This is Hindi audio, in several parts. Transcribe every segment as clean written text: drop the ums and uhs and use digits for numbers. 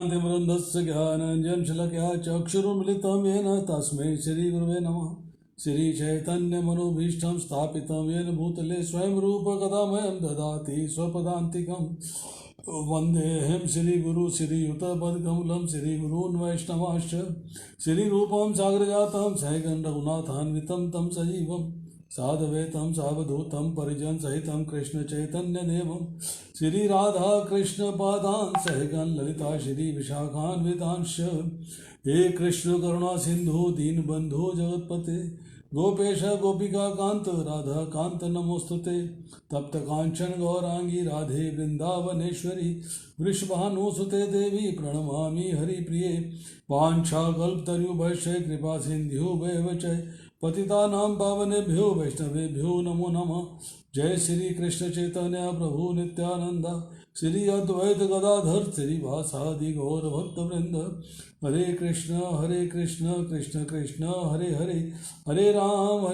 वृन्दस्य ज्ञानाञ्जनशलाकया चक्षुरुन्मिलितं येन तस्मै श्रीगुरवे नमः। श्रीचैतन्यमनोभीष्टं स्थापितं येन भूतले स्वयं रूपकदामयं ददाति स्वपदान्तिकं। वन्देऽहं श्रीगुरु श्रीयुतपदकमलं श्रीगुरून् वैष्णवांश्च। श्रीरूपं सागरजातं सहगं रघुनाथान्वितं तं सजीवं साधवेतं सावधूतं परिजनसहितं कृष्णचैतन्यदेवं श्रीराधा कृष्णपादान् सहगं ललिता श्रीविशाखान्वितांश्च। हे कृष्ण करुणा सिन्धु दीनबन्धो जगत्पते गोपेश गोपिका कांत राधा कांत नमोस्तुते। तप्त कांचन गौरांगी राधे वृंदावनेश्वरी वृषभानुसुते देवी प्रणमामि हरिप्रिये। वाञ्छाकल्पतरुभ्यश्च कृपा सिन्धुभ्येव च पतितानां पावनेभ्यो वैष्णवेभ्यो नमो नमः। जय श्री कृष्ण चैतन्य प्रभु नित्यानंद श्री अद्वैत गदाधर श्रीवासादि गौर भक्तवृंद। हरे कृष्ण कृष्ण कृष्ण हरे हरे हरे राम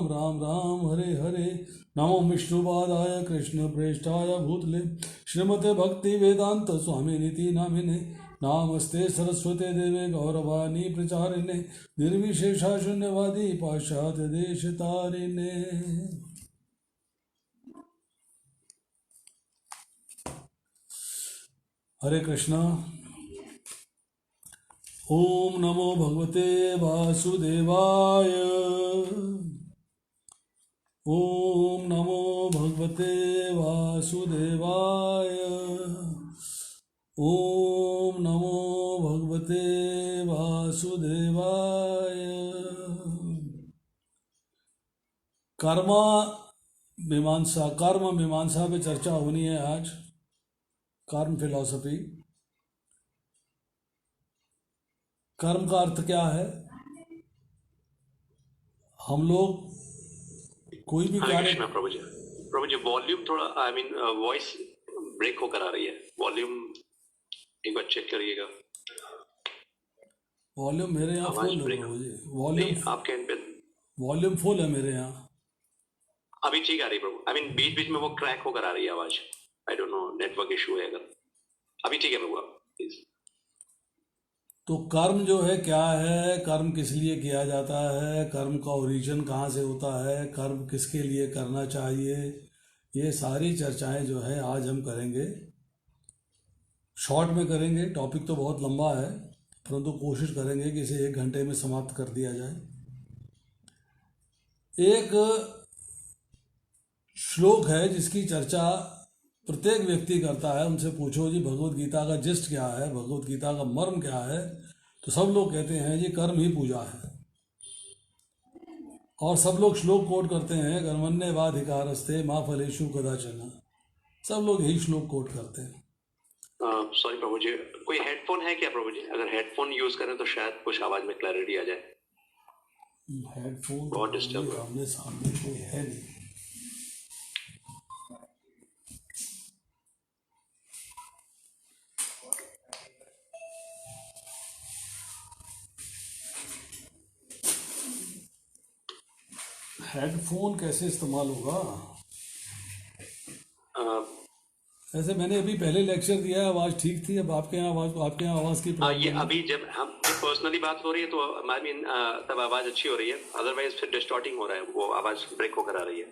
राम राम हरे हरे। नमो विष्णुपादाय कृष्ण प्रेष्ठाय भूतले श्रीमते भक्ति वेदांत स्वामिनिति नामिने। नामस्ते सरस्वते देवे गौरवाणी प्रचारिणे निर्विशेषा शून्यवादी पाश्चात्य देश तारिणे। हरे कृष्णा। ओम नमो भगवते वासुदेवाय। ओम नमो भगवते वासुदेवाय। ओम नमो भगवते वासुदेवाय। कर्म मीमांसा पे चर्चा होनी है आज। कर्म फिलॉसफी। कर्म का अर्थ क्या है? हम लोग कोई भी कार्य। प्रभु जी वॉल्यूम थोड़ा वॉइस ब्रेक होकर आ रही है। वॉल्यूम एक बार चेक करिएगा। वॉल्यूम मेरे यहाँ फुल है प्रभु जी। वॉल्यूम आपके एंड पे वॉल्यूम फुल है मेरे यहाँ। अभी ठीक आ रही है प्रभु। बीच बीच में वो क्रैक होकर आ रही है आवाज। I don't know network issue है अगर। अभी ठीक है प्रभु प्लीज। तो कर्म जो है क्या है? कर्म किस लिए किया जाता है? कर्म का ओरिजिन कहाँ से होता है? कर्म किसके लिए करना चाहिए? ये सारी चर्चाएं जो है आज हम करेंगे। शॉर्ट में करेंगे। टॉपिक तो बहुत लंबा है परंतु कोशिश करेंगे कि इसे 1 घंटे में समाप्त कर दिया जाए। एक श्लोक है जिसकी चर्चा प्रत्येक व्यक्ति करता है। उनसे पूछो जी भगवत गीता का जिस्ट क्या है, भगवत गीता का मर्म क्या है, तो सब लोग कहते हैं जी कर्म ही पूजा है। और सब लोग श्लोक कोट करते हैं कर्मण्येवाधिकारस्ते मा फलेषु कदाचन। सब लोग यही श्लोक कोट करते हैं। सॉरी प्रभु जी, कोई हेडफोन है क्या प्रभु जी? अगर हेडफोन यूज करें तो शायद कुछ आवाज में क्लैरिटी आ जाए। हेडफोन बहुत डिस्टर्ब आमने सामने कोई है नहीं। हेडफोन कैसे इस्तेमाल होगा? ऐसे मैंने अभी पहले लेक्चर दिया है, आवाज ठीक थी। अब आपके यहाँ आवाज की ये अभी जब हम पर्सनली बात हो रही है तो आई मीन तब आवाज अच्छी हो रही है। अदरवाइज फिर डिस्टॉर्टिंग हो रहा है, वो आवाज ब्रेक होकर आ रही है,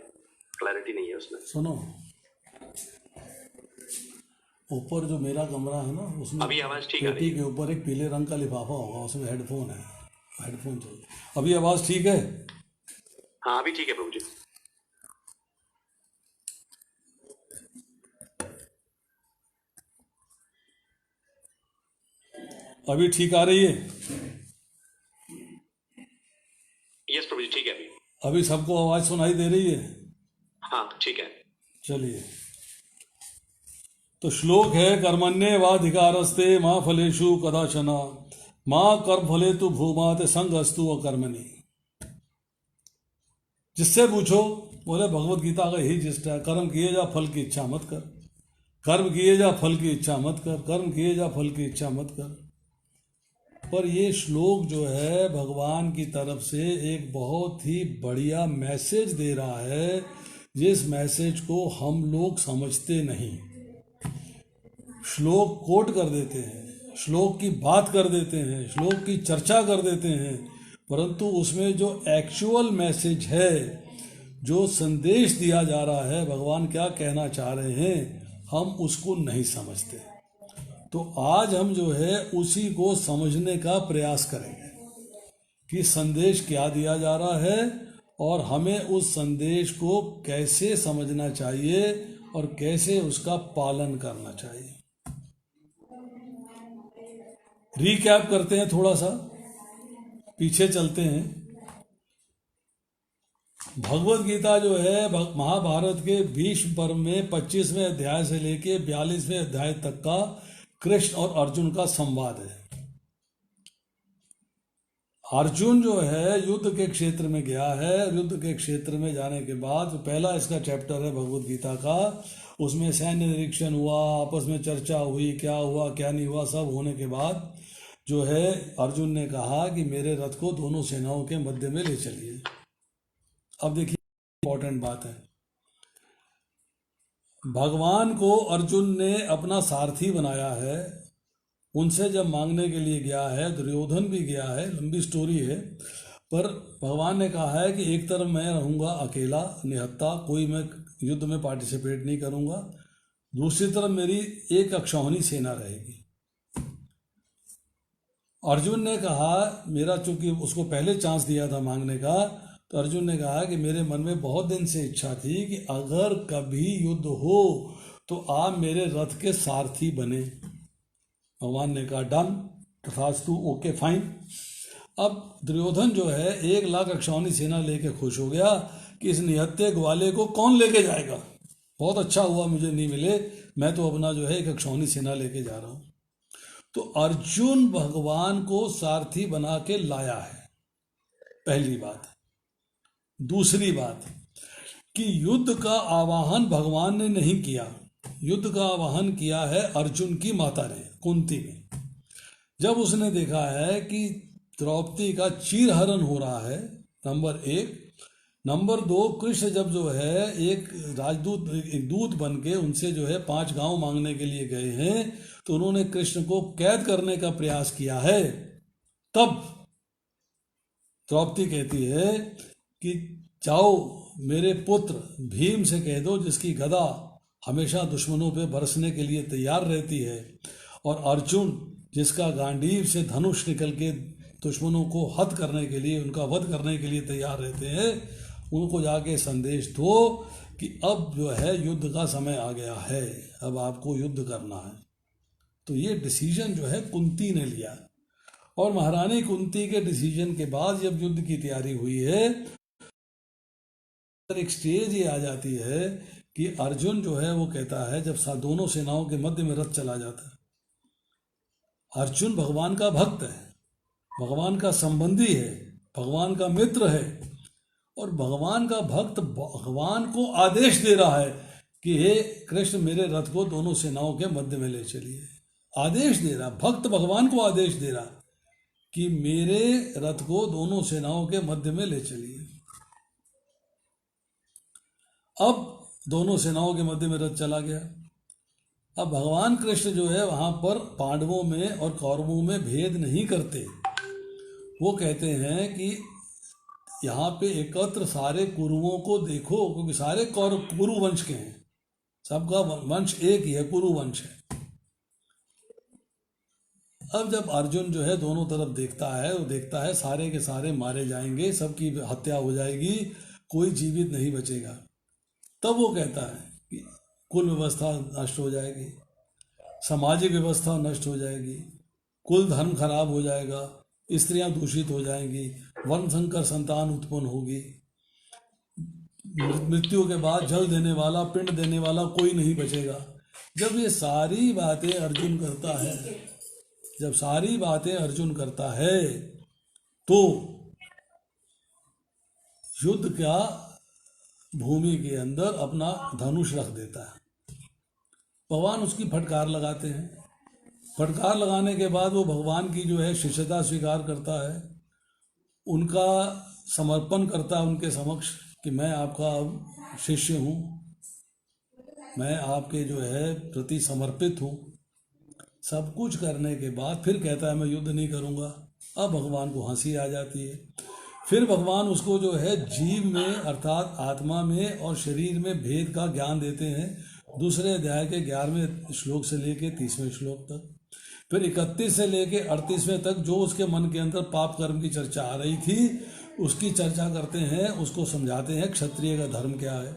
क्लैरिटी नहीं है उसमें। सुनो, ऊपर जो मेरा कमरा है ना उसमें अभी आवाज ठीक है। पेटी के ऊपर एक पीले रंग का लिफाफा होगा, उसमें हेडफोन है। हेडफोन चाहिए। अभी आवाज ठीक है? हाँ अभी ठीक है प्रभु जी। अभी ठीक आ रही है? यस प्रभु जी ठीक है। अभी सबको आवाज सुनाई दे रही है? हाँ ठीक है। चलिए, तो श्लोक है कर्मण्येवाधिकारस्ते मा फलेषु कदाचन मा कर्मफले तु भूमाते संगस्तु अकर्मणि। जिससे पूछो बोले भगवत गीता का यही जिस्ट है। कर्म किए जा फल की इच्छा मत कर, कर्म किए जा फल की इच्छा मत कर, कर्म किए जा फल की इच्छा मत कर। पर ये श्लोक जो है भगवान की तरफ से एक बहुत ही बढ़िया मैसेज दे रहा है, जिस मैसेज को हम लोग समझते नहीं। श्लोक कोट कर देते हैं, श्लोक की बात कर देते हैं, श्लोक की चर्चा कर देते हैं, परंतु उसमें जो एक्चुअल मैसेज है, जो संदेश दिया जा रहा है, भगवान क्या कहना चाह रहे हैं, हम उसको नहीं समझते। तो आज हम जो है उसी को समझने का प्रयास करेंगे कि संदेश क्या दिया जा रहा है और हमें उस संदेश को कैसे समझना चाहिए और कैसे उसका पालन करना चाहिए। रिकैप करते हैं, थोड़ा सा पीछे चलते हैं। भगवत गीता जो है महाभारत के भीष्म पर्व में 25वें अध्याय से लेके 42वें अध्याय तक का कृष्ण और अर्जुन का संवाद है। अर्जुन जो है युद्ध के क्षेत्र में गया है। युद्ध के क्षेत्र में जाने के बाद जो पहला इसका चैप्टर है भगवत गीता का, उसमें सैन्य निरीक्षण हुआ, आपस में चर्चा हुई, क्या हुआ क्या नहीं हुआ, सब होने के बाद जो है अर्जुन ने कहा कि मेरे रथ को दोनों सेनाओं के मध्य में ले चलिए। अब देखिए इंपॉर्टेंट बात है, भगवान को अर्जुन ने अपना सारथी बनाया है। उनसे जब मांगने के लिए गया है, दुर्योधन भी गया है, लंबी स्टोरी है, पर भगवान ने कहा है कि एक तरफ मैं रहूँगा अकेला निहत्ता, कोई मैं युद्ध में पार्टिसिपेट नहीं करूँगा, दूसरी तरफ मेरी एक अक्षौहिणी सेना रहेगी। अर्जुन ने कहा, मेरा चूंकि उसको पहले चांस दिया था मांगने का, तो अर्जुन ने कहा कि मेरे मन में बहुत दिन से इच्छा थी कि अगर कभी युद्ध हो तो आप मेरे रथ के सारथी बने। भगवान ने कहा डन, तथास्तु, ओके फाइन। अब दुर्योधन जो है 1,00,000 अक्षौहिणी सेना लेके खुश हो गया कि इस निहत्थे ग्वाले को कौन लेके जाएगा, बहुत अच्छा हुआ मुझे नहीं मिले, मैं तो अपना जो है एक अक्षौहिणी सेना लेके जा रहा हूँ। तो अर्जुन भगवान को सारथी बना के लाया है, पहली बात। दूसरी बात कि युद्ध का आवाहन भगवान ने नहीं किया, युद्ध का आवाहन किया है अर्जुन की माता ने, कुंती ने। जब उसने देखा है कि द्रौपदी का चीरहरण हो रहा है, नंबर 1, नंबर 2, कृष्ण जब जो है एक राजदूत, एक दूत बन के उनसे जो है 5 गांव मांगने के लिए गए हैं, तो उन्होंने कृष्ण को कैद करने का प्रयास किया है। तब द्रौपदी कहती है कि जाओ मेरे पुत्र भीम से कह दो, जिसकी गदा हमेशा दुश्मनों पे बरसने के लिए तैयार रहती है, और अर्जुन जिसका गांडीव से धनुष निकल के दुश्मनों को हत करने के लिए, उनका वध करने के लिए तैयार रहते हैं, उनको जाके संदेश दो कि अब जो है युद्ध का समय आ गया है, अब आपको युद्ध करना है। तो ये डिसीजन जो है कुंती ने लिया, और महारानी कुंती के डिसीजन के बाद जब युद्ध की तैयारी हुई है, एक स्टेज ये आ जाती है कि अर्जुन जो है वो कहता है, जब दोनों सेनाओं के मध्य में रथ चला जाता है, अर्जुन भगवान का भक्त है, भगवान का संबंधी है, भगवान का मित्र है, और भगवान का भक्त भगवान को आदेश दे रहा है कि हे कृष्ण मेरे रथ को दोनों सेनाओं के मध्य में ले चलिए। आदेश दे रहा, भक्त भगवान को आदेश दे रहा कि मेरे रथ को दोनों सेनाओं के मध्य में ले चलिए। अब दोनों सेनाओं के मध्य में रथ चला गया। अब भगवान कृष्ण जो है वहां पर पांडवों में और कौरवों में भेद नहीं करते। वो कहते हैं कि यहाँ पे एकत्र सारे कुरुओं को देखो, क्योंकि सारे कौरव कुरु वंश के हैं, सबका वंश एक ही है, कुरु वंश है। अब जब अर्जुन जो है दोनों तरफ देखता है, वो देखता है सारे के सारे मारे जाएंगे, सबकी हत्या हो जाएगी, कोई जीवित नहीं बचेगा। तब वो कहता है कि कुल व्यवस्था नष्ट हो जाएगी, सामाजिक व्यवस्था नष्ट हो जाएगी, कुल धर्म खराब हो जाएगा, स्त्रियां दूषित हो जाएंगी, वर्ण संकर संतान उत्पन्न होगी, मृत्यु के बाद जल देने वाला, पिंड देने वाला कोई नहीं बचेगा। जब ये सारी बातें अर्जुन करता है, जब सारी बातें अर्जुन करता है, तो युद्ध का भूमि के अंदर अपना धनुष रख देता है। भगवान उसकी फटकार लगाते हैं। फटकार लगाने के बाद वो भगवान की जो है शिष्यता स्वीकार करता है, उनका समर्पण करता है उनके समक्ष कि मैं आपका अब शिष्य हूँ, मैं आपके जो है प्रति समर्पित हूँ। सब कुछ करने के बाद फिर कहता है मैं युद्ध नहीं करूँगा। अब भगवान को हंसी आ जाती है। फिर भगवान उसको जो है जीव में अर्थात आत्मा में और शरीर में भेद का ज्ञान देते हैं, दूसरे अध्याय के 11वें श्लोक से लेके 30वें श्लोक तक। फिर 31 से लेके 38वें तक जो उसके मन के अंदर पाप कर्म की चर्चा आ रही थी उसकी चर्चा करते हैं, उसको समझाते हैं क्षत्रिय का धर्म क्या है।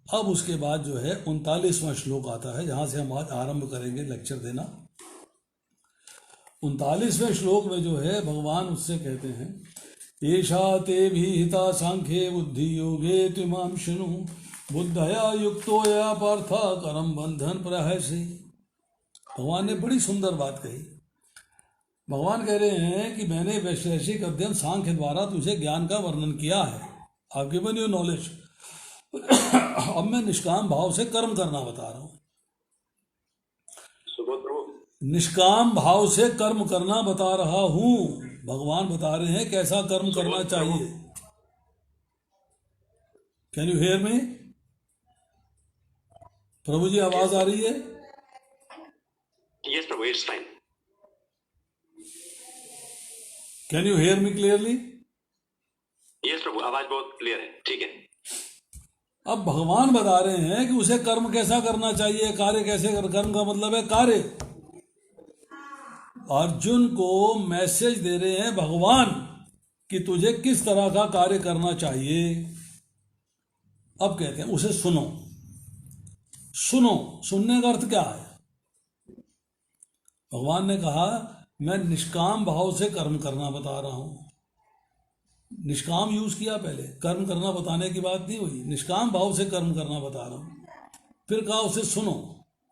अब उसके बाद जो है 39वां श्लोक आता है, जहाँ से हम आज आरंभ करेंगे लेक्चर देना। 39वें श्लोक में जो है भगवान उससे कहते हैं, एषा ते विहिता सांख्ये बुद्धि योगे त्विमां शृणु बुद्धया युक्तो या पार्थ कर्म बंधन प्रहसि। भगवान ने बड़ी सुंदर बात कही। भगवान कह रहे हैं कि मैंने वैशेषिक अध्ययन सांख्य द्वारा तुझे ज्ञान का वर्णन किया है, आई गिवन यू नॉलेज। अब मैं निष्काम भाव से कर्म करना बता रहा हूं। निष्काम भाव से कर्म करना बता रहा हूं। भगवान बता रहे हैं कैसा कर्म करना चाहिए। Can you hear me? प्रभु जी आवाज आ रही है? यस प्रभु, it's fine. Can you hear me clearly? Yes प्रभु, आवाज बहुत क्लियर है, ठीक है। अब भगवान बता रहे हैं कि उसे कर्म कैसा करना चाहिए, कार्य कैसे कर्म का मतलब है कार्य। अर्जुन को मैसेज दे रहे हैं भगवान कि तुझे किस तरह का कार्य करना चाहिए। अब कहते हैं उसे सुनो। सुनो, सुनने का अर्थ क्या है? भगवान ने कहा मैं निष्काम भाव से कर्म करना बता रहा हूं। निष्काम यूज किया पहले, कर्म करना बताने की बात नहीं हुई। निष्काम भाव से कर्म करना बता रहा हूं। फिर कहा उसे सुनो।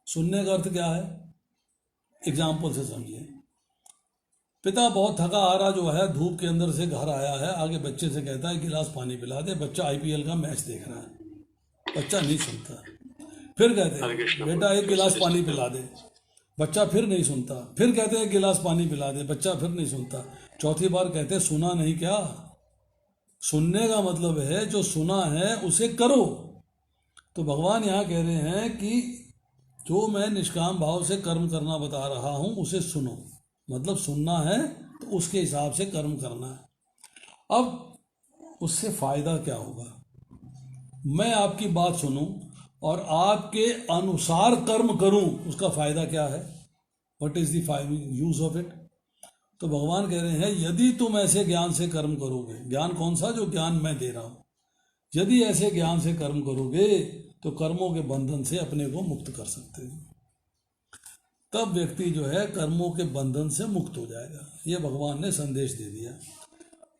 सुनने का अर्थ क्या है? एग्जाम्पल से समझिए। पिता बहुत थका आ रहा जो है, धूप के अंदर से घर आया है, आगे बच्चे से कहता है गिलास पानी पिला दे। बच्चा आईपीएल का मैच देख रहा है, बच्चा नहीं सुनता। फिर कहते हैं बेटा एक गिलास पानी पिला दे, बच्चा फिर नहीं सुनता। फिर कहते हैं गिलास पानी पिला दे, बच्चा फिर नहीं सुनता। चौथी बार कहते हैं सुना नहीं क्या? सुनने का मतलब है जो सुना है उसे करो। तो भगवान यहाँ कह रहे हैं कि जो मैं निष्काम भाव से कर्म करना बता रहा हूं उसे सुनो। मतलब सुनना है तो उसके हिसाब से कर्म करना है। अब उससे फायदा क्या होगा? मैं आपकी बात सुनूं और आपके अनुसार कर्म करूं, उसका फायदा क्या है? What is the use of it? तो भगवान कह रहे हैं यदि तुम ऐसे ज्ञान से कर्म करोगे, ज्ञान कौन सा? जो ज्ञान मैं दे रहा हूं। यदि ऐसे ज्ञान से कर्म करोगे तो कर्मों के बंधन से अपने को मुक्त कर सकते हो। तब व्यक्ति जो है कर्मों के बंधन से मुक्त हो जाएगा। ये भगवान ने संदेश दे दिया।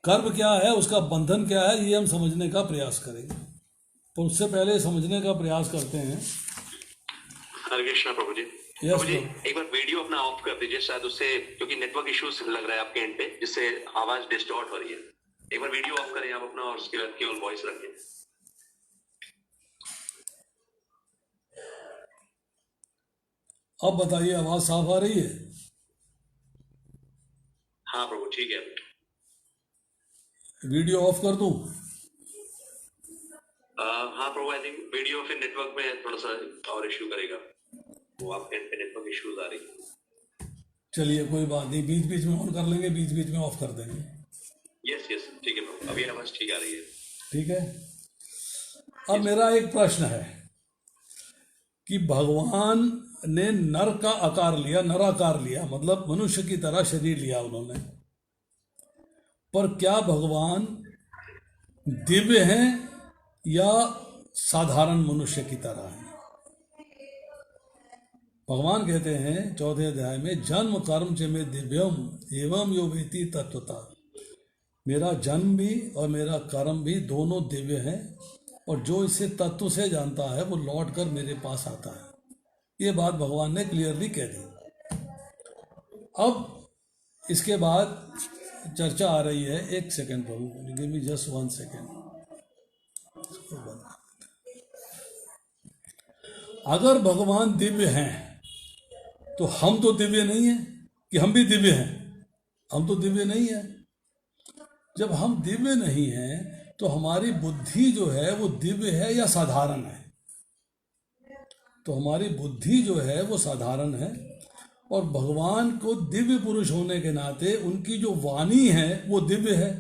कर्म क्या है, उसका बंधन क्या है, ये हम समझने का प्रयास करेंगे। तो उससे पहले समझने का प्रयास करते हैं। हरे कृष्णा प्रभु जी। प्रभु जी एक बार वीडियो अपना ऑफ कर दीजिए, शायद उससे, क्योंकि नेटवर्क इश्यूज लग रहा है आपके एंड पे, जिससे आवाज डिस्टॉर्ट हो रही है। एक बार वीडियो ऑफ करें आप अपना और उसके बाद केवल वॉइस रखें। अब बताइए आवाज साफ आ रही है? हाँ प्रभु ठीक है। वीडियो ऑफ कर दूं? हाँ प्रभु, आई थिंक वीडियो फिर नेटवर्क में थोड़ा सा और इश्यू करेगा। वो आपके एंड पे नेटवर्क इश्यूज आ रही है। चलिए कोई बात नहीं, बीच बीच में ऑन कर लेंगे, बीच बीच में ऑफ कर देंगे। यस यस ठीक है प्रभु, अभी आवाज ठीक आ रही है। ठीक है। अब मेरा एक प्रश्न है कि भगवान ने नर का आकार लिया, नराकार लिया, मतलब मनुष्य की तरह शरीर लिया उन्होंने। पर क्या भगवान दिव्य हैं या साधारण मनुष्य की तरह हैं? भगवान कहते हैं 4वें अध्याय में, जन्म कर्म च में दिव्यम एवं यो वेति तत्वता। मेरा जन्म भी और मेरा कर्म भी दोनों दिव्य हैं, और जो इसे तत्व से जानता है वो लौट कर मेरे पास आता है। ये बात भगवान ने क्लियरली कह दी। अब इसके बाद चर्चा आ रही है। एक सेकेंड प्रभु, गिव मी जस्ट 1 सेकेंड। अगर भगवान दिव्य हैं तो हम तो दिव्य नहीं हैं कि हम भी दिव्य हैं? हम तो दिव्य नहीं हैं। जब हम दिव्य नहीं हैं तो हमारी बुद्धि जो है वो दिव्य है या साधारण है? तो हमारी बुद्धि जो है वो साधारण है, और भगवान को दिव्य पुरुष होने के नाते उनकी जो वाणी है वो दिव्य है,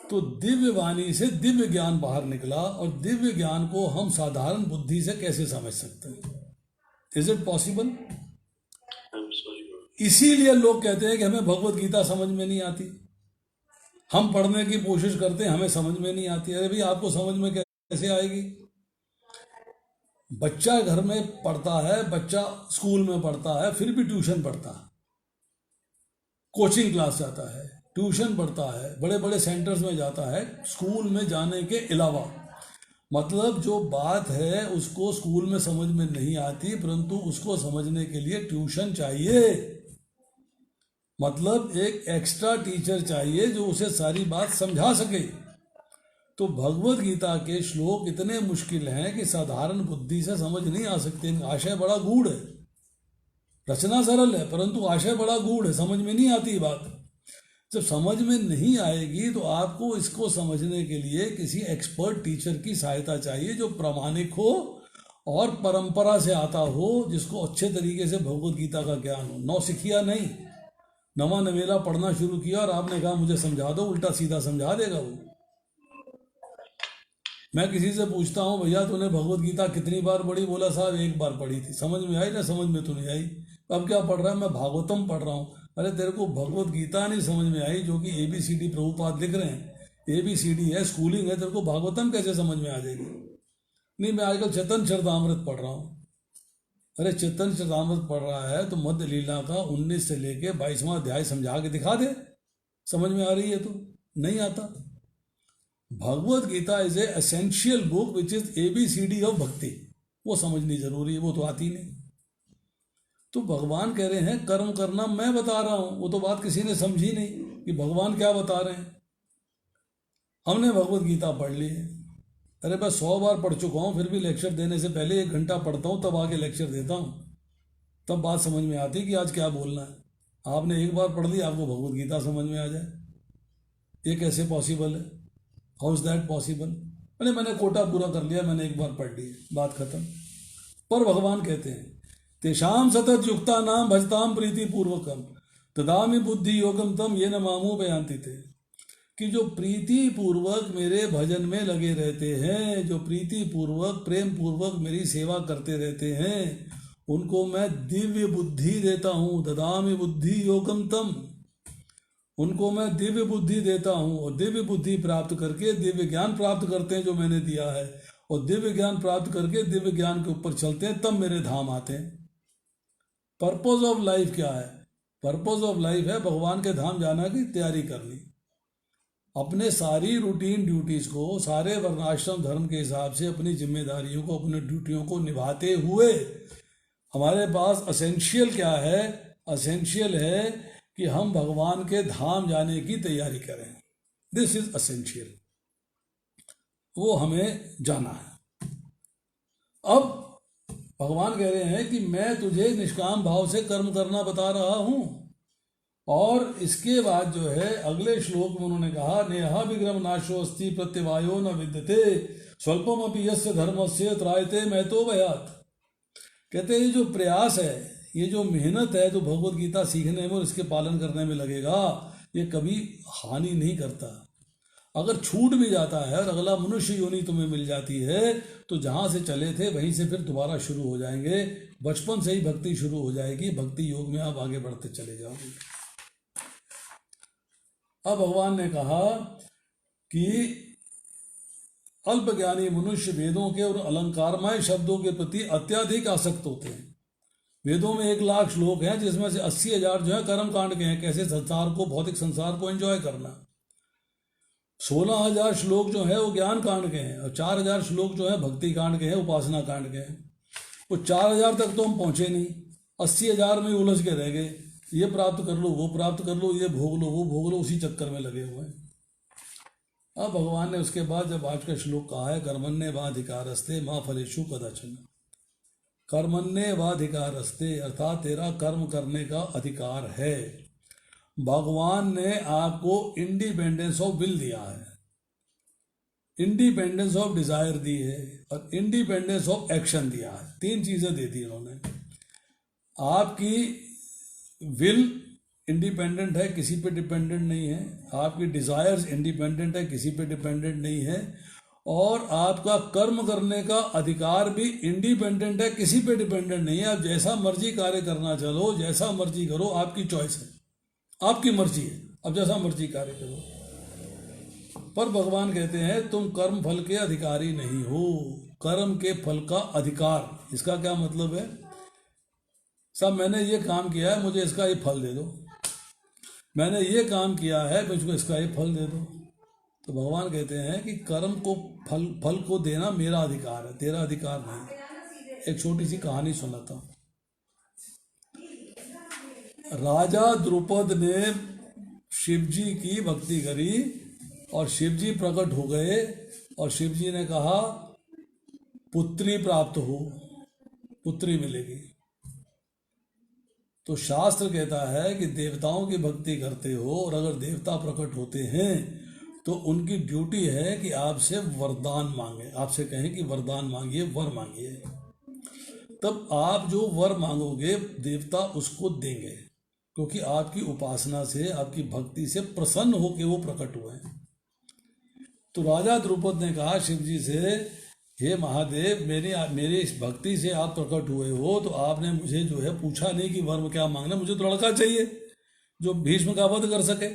तो दिव्य वाणी से दिव्य ज्ञान बाहर निकला, और दिव्य ज्ञान को हम साधारण बुद्धि से कैसे समझ सकते हैं? Is it possible? इसीलिए लोग कहते हैं कि हमें भगवत गीता समझ में नहीं आती, हम पढ़ने की कोशिश करते हैं, हमें समझ में नहीं आती। अरे भाई, आपको समझ में कैसे आएगी? बच्चा घर में पढ़ता है, बच्चा स्कूल में पढ़ता है, फिर भी ट्यूशन पढ़ता है, कोचिंग क्लास जाता है, ट्यूशन पढ़ता है, बड़े बड़े सेंटर्स में जाता है, स्कूल में जाने के अलावा। मतलब जो बात है उसको स्कूल में समझ में नहीं आती, परंतु उसको समझने के लिए ट्यूशन चाहिए। मतलब एक एक्स्ट्रा टीचर चाहिए जो उसे सारी बात समझा सके। तो भगवत गीता के श्लोक इतने मुश्किल हैं कि साधारण बुद्धि से समझ नहीं आ सकते। आशय बड़ा गूढ़ है, रचना सरल है, परंतु आशय बड़ा गूढ़ है, समझ में नहीं आती बात। जब समझ में नहीं आएगी तो आपको इसको समझने के लिए किसी एक्सपर्ट टीचर की सहायता चाहिए, जो प्रामाणिक हो और परंपरा से आता हो, जिसको अच्छे तरीके से भगवत गीता का ज्ञान हो। नौसिखिया नहीं, नवा नवेला पढ़ना शुरू किया और आपने कहा मुझे समझा दो, उल्टा सीधा समझा देगा वो। मैं किसी से पूछता हूँ, भैया तूने भगवत गीता कितनी बार पढ़ी? बोला साहब एक बार पढ़ी थी। समझ में आई ना? समझ में तो नहीं आई। अब क्या पढ़ रहा है? मैं भागवतम पढ़ रहा हूँ। अरे तेरे को भगवत गीता नहीं समझ में आई, जो कि ABCD प्रभुपाद लिख रहे हैं, ABCD है, स्कूलिंग है, तेरे को भागवतम कैसे समझ में आ जाएगी? नहीं, मैं आजकल चेतन चरितामृत पढ़ रहा हूँ। अरे चेतन चरितामृत पढ़ रहा है तो मध्य लीला का 19 से लेके 22वां अध्याय समझा के दिखा दे, समझ में आ रही है तो? नहीं आता। Bhagavad Gita is a essential book which is ABCD of bhakti. वो समझनी जरूरी है, वो तो आती नहीं। तो भगवान कह रहे हैं कर्म करना मैं बता रहा हूं, वो तो बात किसी ने समझी नहीं कि भगवान क्या बता रहे हैं। हमने भगवत गीता पढ़ ली है, अरे मैं 100 बार पढ़ चुका हूँ, फिर भी लेक्चर देने से पहले 1 घंटा पढ़ता हूँ, तब आगे लेक्चर देता हूँ, तब बात समझ में आती कि आज क्या बोलना है। आपने एक बार पढ़ ली, आपको भगवत गीता समझ में आ जाए, ये कैसे पॉसिबल है? How is that possible? अरे मैंने कोटा पूरा कर लिया, मैंने एक बार पढ़ ली, बात खत्म। पर भगवान कहते हैं तेषाम सतत युक्ता नाम भजताम प्रीति पूर्वकम तदामि बुद्धि योगम तम ये न मामू बयान्ति थे, कि जो प्रीति पूर्वक मेरे भजन में लगे रहते हैं, जो प्रीति पूर्वक प्रेम पूर्वक मेरी सेवा करते रहते हैं, उनको मैं दिव्य बुद्धि देता हूँ। ददामि बुद्धि योगम तम, उनको मैं दिव्य बुद्धि देता हूँ, और दिव्य बुद्धि प्राप्त करके दिव्य ज्ञान प्राप्त करते हैं जो मैंने दिया है, और दिव्य ज्ञान प्राप्त करके दिव्य ज्ञान के ऊपर चलते हैं, तब मेरे धाम आते हैं। पर्पज ऑफ लाइफ क्या है? पर्पज ऑफ लाइफ है भगवान के धाम जाना की तैयारी करनी। अपने सारी रूटीन ड्यूटीज को, सारे वर्णाश्रम धर्म के हिसाब से अपनी जिम्मेदारियों को, अपनी ड्यूटियों को निभाते हुए हमारे पास असेंशियल क्या है? असेंशियल है कि हम भगवान के धाम जाने की तैयारी करें। दिस इज असेंशियल, वो हमें जाना है। अब भगवान कह रहे हैं कि मैं तुझे निष्काम भाव से कर्म करना बता रहा हूं, और इसके बाद जो है अगले श्लोक में उन्होंने कहा नेहा विग्रम नाशो अस्ति प्रत्यवायो न विद्यते स्वल्पम अपि यस्य धर्मस्य त्रायते मैं तो भयात। कहते हैं ये जो प्रयास है, ये जो मेहनत है, तो भगवत गीता सीखने में और इसके पालन करने में लगेगा, ये कभी हानि नहीं करता। अगर छूट भी जाता है और अगला मनुष्य योनि तुम्हें मिल जाती है, तो जहां से चले थे वहीं से फिर दोबारा शुरू हो जाएंगे। बचपन से ही भक्ति शुरू हो जाएगी, भक्ति योग में आप आगे बढ़ते चले जाओगे। अब भगवान ने कहा कि अल्पज्ञानी मनुष्य वेदों के और अलंकारमय शब्दों के प्रति अत्यधिक आसक्त होते हैं। वेदों में 1 लाख श्लोक हैं, जिसमें से 80,000 जो है कर्म कांड के हैं, कैसे संसार को, भौतिक संसार को एंजॉय करना। 16,000 श्लोक जो है वो ज्ञान कांड के हैं, और 4,000 श्लोक जो है भक्ति कांड के हैं, उपासना कांड के हैं। वो 4,000 तक तो हम पहुंचे नहीं, 80,000 में उलझ के रह गए। ये प्राप्त कर लो, वो प्राप्त कर लो, ये भोग लो, वो भोग लो, उसी चक्कर में लगे हुए हैं। अब भगवान ने उसके बाद जब आज का श्लोक कहा है कर्मण्य वाधिकारस्ते माँ फलेषु कदाचन, कर्मण्य वाधिकारस्ते अर्थात तेरा कर्म करने का अधिकार है। भगवान ने आपको इंडिपेंडेंस ऑफ विल दिया है, इंडिपेंडेंस ऑफ डिजायर दी है, और इंडिपेंडेंस ऑफ एक्शन दिया है। 3 चीजें दे दी उन्होंने। आपकी विल इंडिपेंडेंट है, किसी पे डिपेंडेंट नहीं है। आपकी डिजायर्स इंडिपेंडेंट है, किसी पे डिपेंडेंट नहीं है। और आपका कर्म करने का अधिकार भी इंडिपेंडेंट है, किसी पे डिपेंडेंट नहीं है। आप जैसा मर्जी कार्य करना चलो, जैसा मर्जी करो, आपकी चॉइस है, आपकी मर्जी है, अब जैसा मर्जी कार्य करो। पर भगवान कहते हैं तुम कर्म फल के अधिकारी नहीं हो, कर्म के फल का अधिकार। इसका क्या मतलब है? सब मैंने ये काम किया है, मुझे इसका ये फल दे दो। मैंने ये काम किया है, मुझको इसका ये फल दे दो। तो भगवान कहते हैं कि कर्म को फल को देना मेरा अधिकार है, तेरा अधिकार नहीं। एक छोटी सी कहानी सुनाता हूँ। राजा द्रुपद ने शिवजी की भक्ति करी और शिवजी प्रकट हो गए और शिवजी ने कहा पुत्री प्राप्त हो, पुत्री मिलेगी। तो शास्त्र कहता है कि देवताओं की भक्ति करते हो और अगर देवता प्रकट होते हैं तो उनकी ड्यूटी है कि आपसे वरदान मांगे, आपसे कहें कि वरदान मांगिए, वर मांगिए। तब आप जो वर मांगोगे देवता उसको देंगे, क्योंकि आपकी उपासना से, आपकी भक्ति से प्रसन्न होकर वो प्रकट हुए हैं। तो राजा द्रुपद ने कहा शिव जी से, हे महादेव, मेरी इस भक्ति से आप प्रकट हुए हो, तो आपने मुझे जो है पूछा नहीं कि वर क्या मांगना, मुझे तो लड़का चाहिए जो भीष्म का वध कर सके,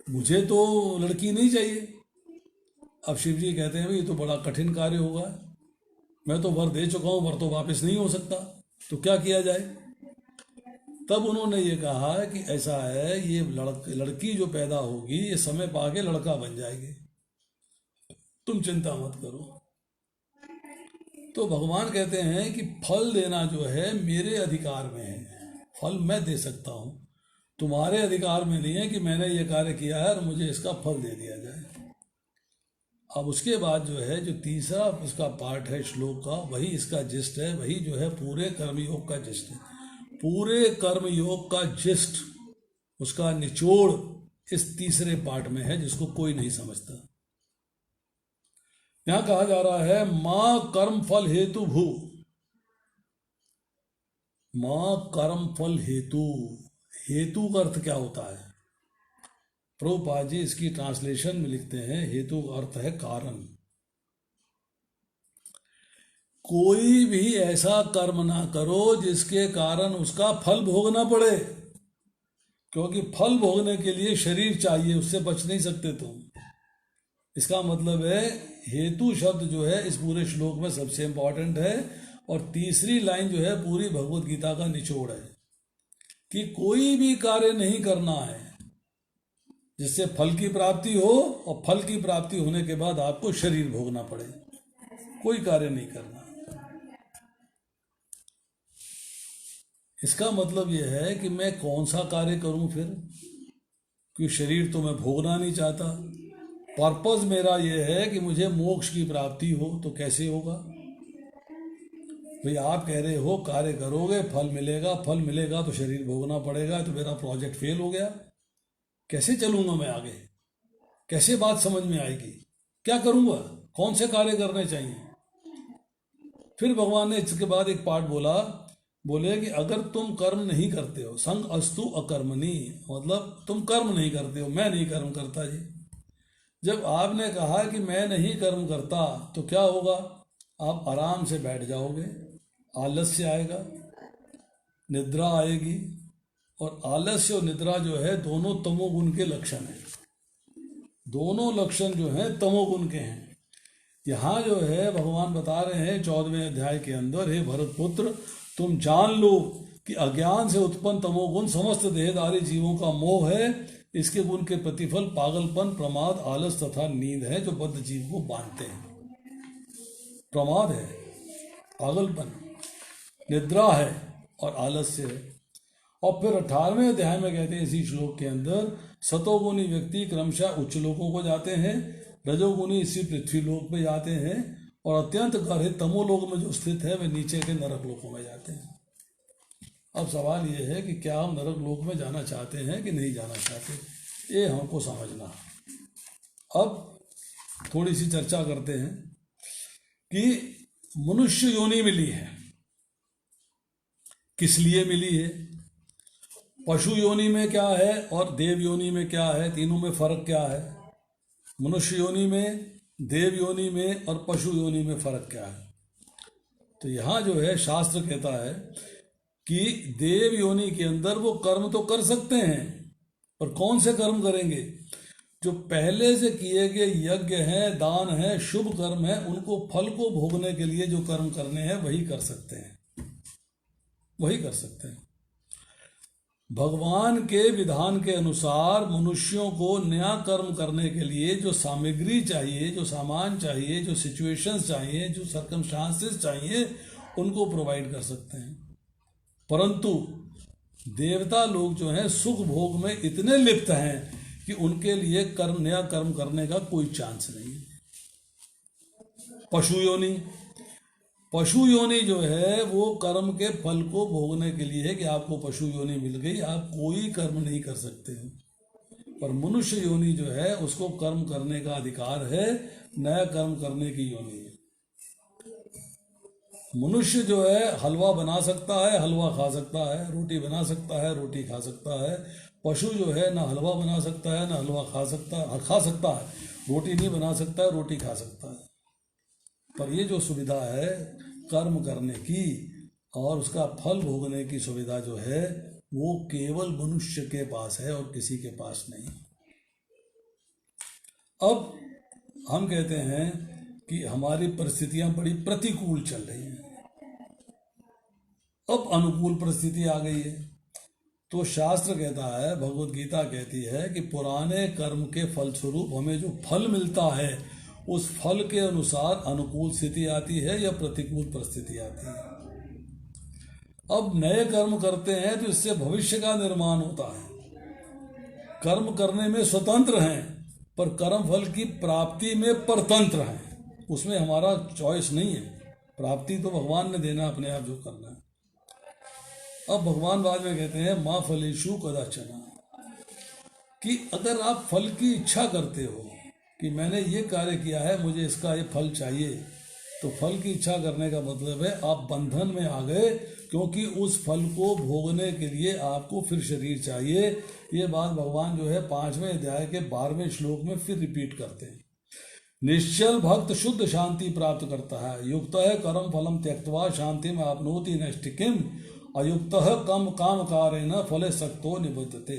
मुझे तो लड़की नहीं चाहिए। अब शिव जी कहते हैं ये तो बड़ा कठिन कार्य होगा, मैं तो वर दे चुका हूँ, वर तो वापस नहीं हो सकता, तो क्या किया जाए? तब उन्होंने ये कहा कि ऐसा है, ये लड़की जो पैदा होगी ये समय पाके लड़का बन जाएगी, तुम चिंता मत करो। तो भगवान कहते हैं कि फल देना जो है मेरे अधिकार में है, फल मैं दे सकता हूँ, तुम्हारे अधिकार में नहीं है कि मैंने ये कार्य किया है और मुझे इसका फल दे दिया जाए। अब उसके बाद जो है जो तीसरा इसका पार्ट है श्लोक का, वही इसका जिस्ट है, वही जो है पूरे कर्मयोग का जिस्ट है। पूरे कर्मयोग का जिस्ट, उसका निचोड़ इस तीसरे पार्ट में है जिसको कोई नहीं समझता। यहां कहा जा रहा है मां कर्म फल हेतु भू, मां कर्म फल हेतु। हेतु का अर्थ क्या होता है? प्रभुपाद जी इसकी ट्रांसलेशन में लिखते हैं हेतु का अर्थ है कारण। कोई भी ऐसा कर्म ना करो जिसके कारण उसका फल भोगना पड़े, क्योंकि फल भोगने के लिए शरीर चाहिए, उससे बच नहीं सकते तुम। इसका मतलब है हेतु शब्द जो है इस पूरे श्लोक में सबसे इंपॉर्टेंट है, और तीसरी लाइन जो है पूरी भगवत गीता का निचोड़ है कि कोई भी कार्य नहीं करना है जिससे फल की प्राप्ति हो और फल की प्राप्ति होने के बाद आपको शरीर भोगना पड़े, कोई कार्य नहीं करना। इसका मतलब यह है कि मैं कौन सा कार्य करूं फिर, क्योंकि शरीर तो मैं भोगना नहीं चाहता। पर्पस मेरा यह है कि मुझे मोक्ष की प्राप्ति हो, तो कैसे होगा भाई? आप कह रहे हो कार्य करोगे फल मिलेगा, फल मिलेगा तो शरीर भोगना पड़ेगा, तो मेरा प्रोजेक्ट फेल हो गया, कैसे चलूंगा मैं आगे? कैसे बात समझ में आएगी? क्या करूंगा? कौन से कार्य करने चाहिए? फिर भगवान ने इसके बाद एक पार्ट बोले कि अगर तुम कर्म नहीं करते हो, संग अस्तु अकर्मणि, मतलब तुम कर्म नहीं करते हो, मैं नहीं कर्म करता जी। जब आपने कहा कि मैं नहीं कर्म करता तो क्या होगा? आप आराम से बैठ जाओगे, आलस्य आएगा, निद्रा आएगी, और आलस्य और निद्रा जो है दोनों तमोगुण के लक्षण हैं, दोनों लक्षण जो हैं तमोगुण के हैं। यहाँ जो है भगवान बता रहे हैं 14वें अध्याय के अंदर, हे भरत पुत्र, तुम जान लो कि अज्ञान से उत्पन्न तमोगुण समस्त देहधारी जीवों का मोह है। इसके गुण के प्रतिफल पागलपन, प्रमाद, आलस तथा नींद है जो बद्ध जीव को बांधते हैं। प्रमाद है, पागलपन, निद्रा है और आलस्य है। और फिर 18वें अध्याय में कहते हैं इसी श्लोक के अंदर, सतोगुणी व्यक्ति क्रमशः उच्च लोकों को जाते हैं, रजोगुणी इसी पृथ्वी लोक में जाते हैं, और अत्यंत गहरे तमोलोक में जो स्थित है वे नीचे के नरक लोकों में जाते हैं। अब सवाल ये है कि क्या हम नरक लोक में जाना चाहते हैं कि नहीं जाना चाहते, ये हमको समझना। अब थोड़ी सी चर्चा करते हैं कि मनुष्य योनि मिली है, किस लिए मिली है, पशु योनि में क्या है और देव योनि में क्या है, तीनों में फर्क क्या है, मनुष्य योनि में, देव योनि में और पशु योनि में फर्क क्या है। तो यहाँ जो है शास्त्र कहता है कि देव योनि के अंदर वो कर्म तो कर सकते हैं, पर कौन से कर्म करेंगे, जो पहले से किए गए यज्ञ हैं, दान है, शुभ कर्म है, उनको फल को भोगने के लिए जो कर्म करने हैं वही कर सकते हैं, वही कर सकते हैं। भगवान के विधान के अनुसार मनुष्यों को नया कर्म करने के लिए जो सामग्री चाहिए, जो सामान चाहिए, जो सिचुएशंस चाहिए, जो सर्कमस्टांसेस चाहिए, उनको प्रोवाइड कर सकते हैं। परंतु देवता लोग जो हैं सुख भोग में इतने लिप्त हैं कि उनके लिए कर्म, नया कर्म करने का कोई चांस नहीं है। पशु योनि, पशु योनि जो है वो कर्म के फल को भोगने के लिए है कि आपको पशु योनि मिल गई, आप कोई कर्म नहीं कर सकते हो। पर मनुष्य योनि जो है उसको कर्म करने का अधिकार है, नया कर्म करने की योनि है। मनुष्य जो है हलवा बना सकता है, हलवा खा सकता है, रोटी बना सकता है, रोटी खा सकता है। पशु जो है ना हलवा बना सकता है, ना हलवा खा सकता है, रोटी नहीं बना सकता है, रोटी खा सकता है। पर ये जो सुविधा है कर्म करने की और उसका फल भोगने की सुविधा जो है वो केवल मनुष्य के पास है और किसी के पास नहीं। अब हम कहते हैं कि हमारी परिस्थितियां बड़ी प्रतिकूल चल रही हैं, अब अनुकूल परिस्थिति आ गई है। तो शास्त्र कहता है, भगवत गीता कहती है कि पुराने कर्म के फलस्वरूप हमें जो फल मिलता है उस फल के अनुसार अनुकूल स्थिति आती है या प्रतिकूल परिस्थिति आती है। अब नए कर्म करते हैं तो इससे भविष्य का निर्माण होता है। कर्म करने में स्वतंत्र हैं पर कर्म फल की प्राप्ति में परतंत्र हैं, उसमें हमारा चॉइस नहीं है। प्राप्ति तो भगवान ने देना, अपने आप जो करना है। अब भगवान बाद में कहते हैं माँ फलेषु कदाचन, कि अगर आप फल की इच्छा करते हो कि मैंने ये कार्य किया है, मुझे इसका ये फल चाहिए, तो फल की इच्छा करने का मतलब है आप बंधन में आ गए, क्योंकि उस फल को भोगने के लिए आपको फिर शरीर चाहिए। ये बात भगवान जो है 5वें अध्याय के 12वें श्लोक में फिर रिपीट करते हैं। निश्चल भक्त शुद्ध शांति प्राप्त करता है, युक्त है कर्म फलम त्यक्त्वा शांति में आपनोति नैष्टिकीम, अयुक्त कम काम कारेण फले सक्तो निबद्धते।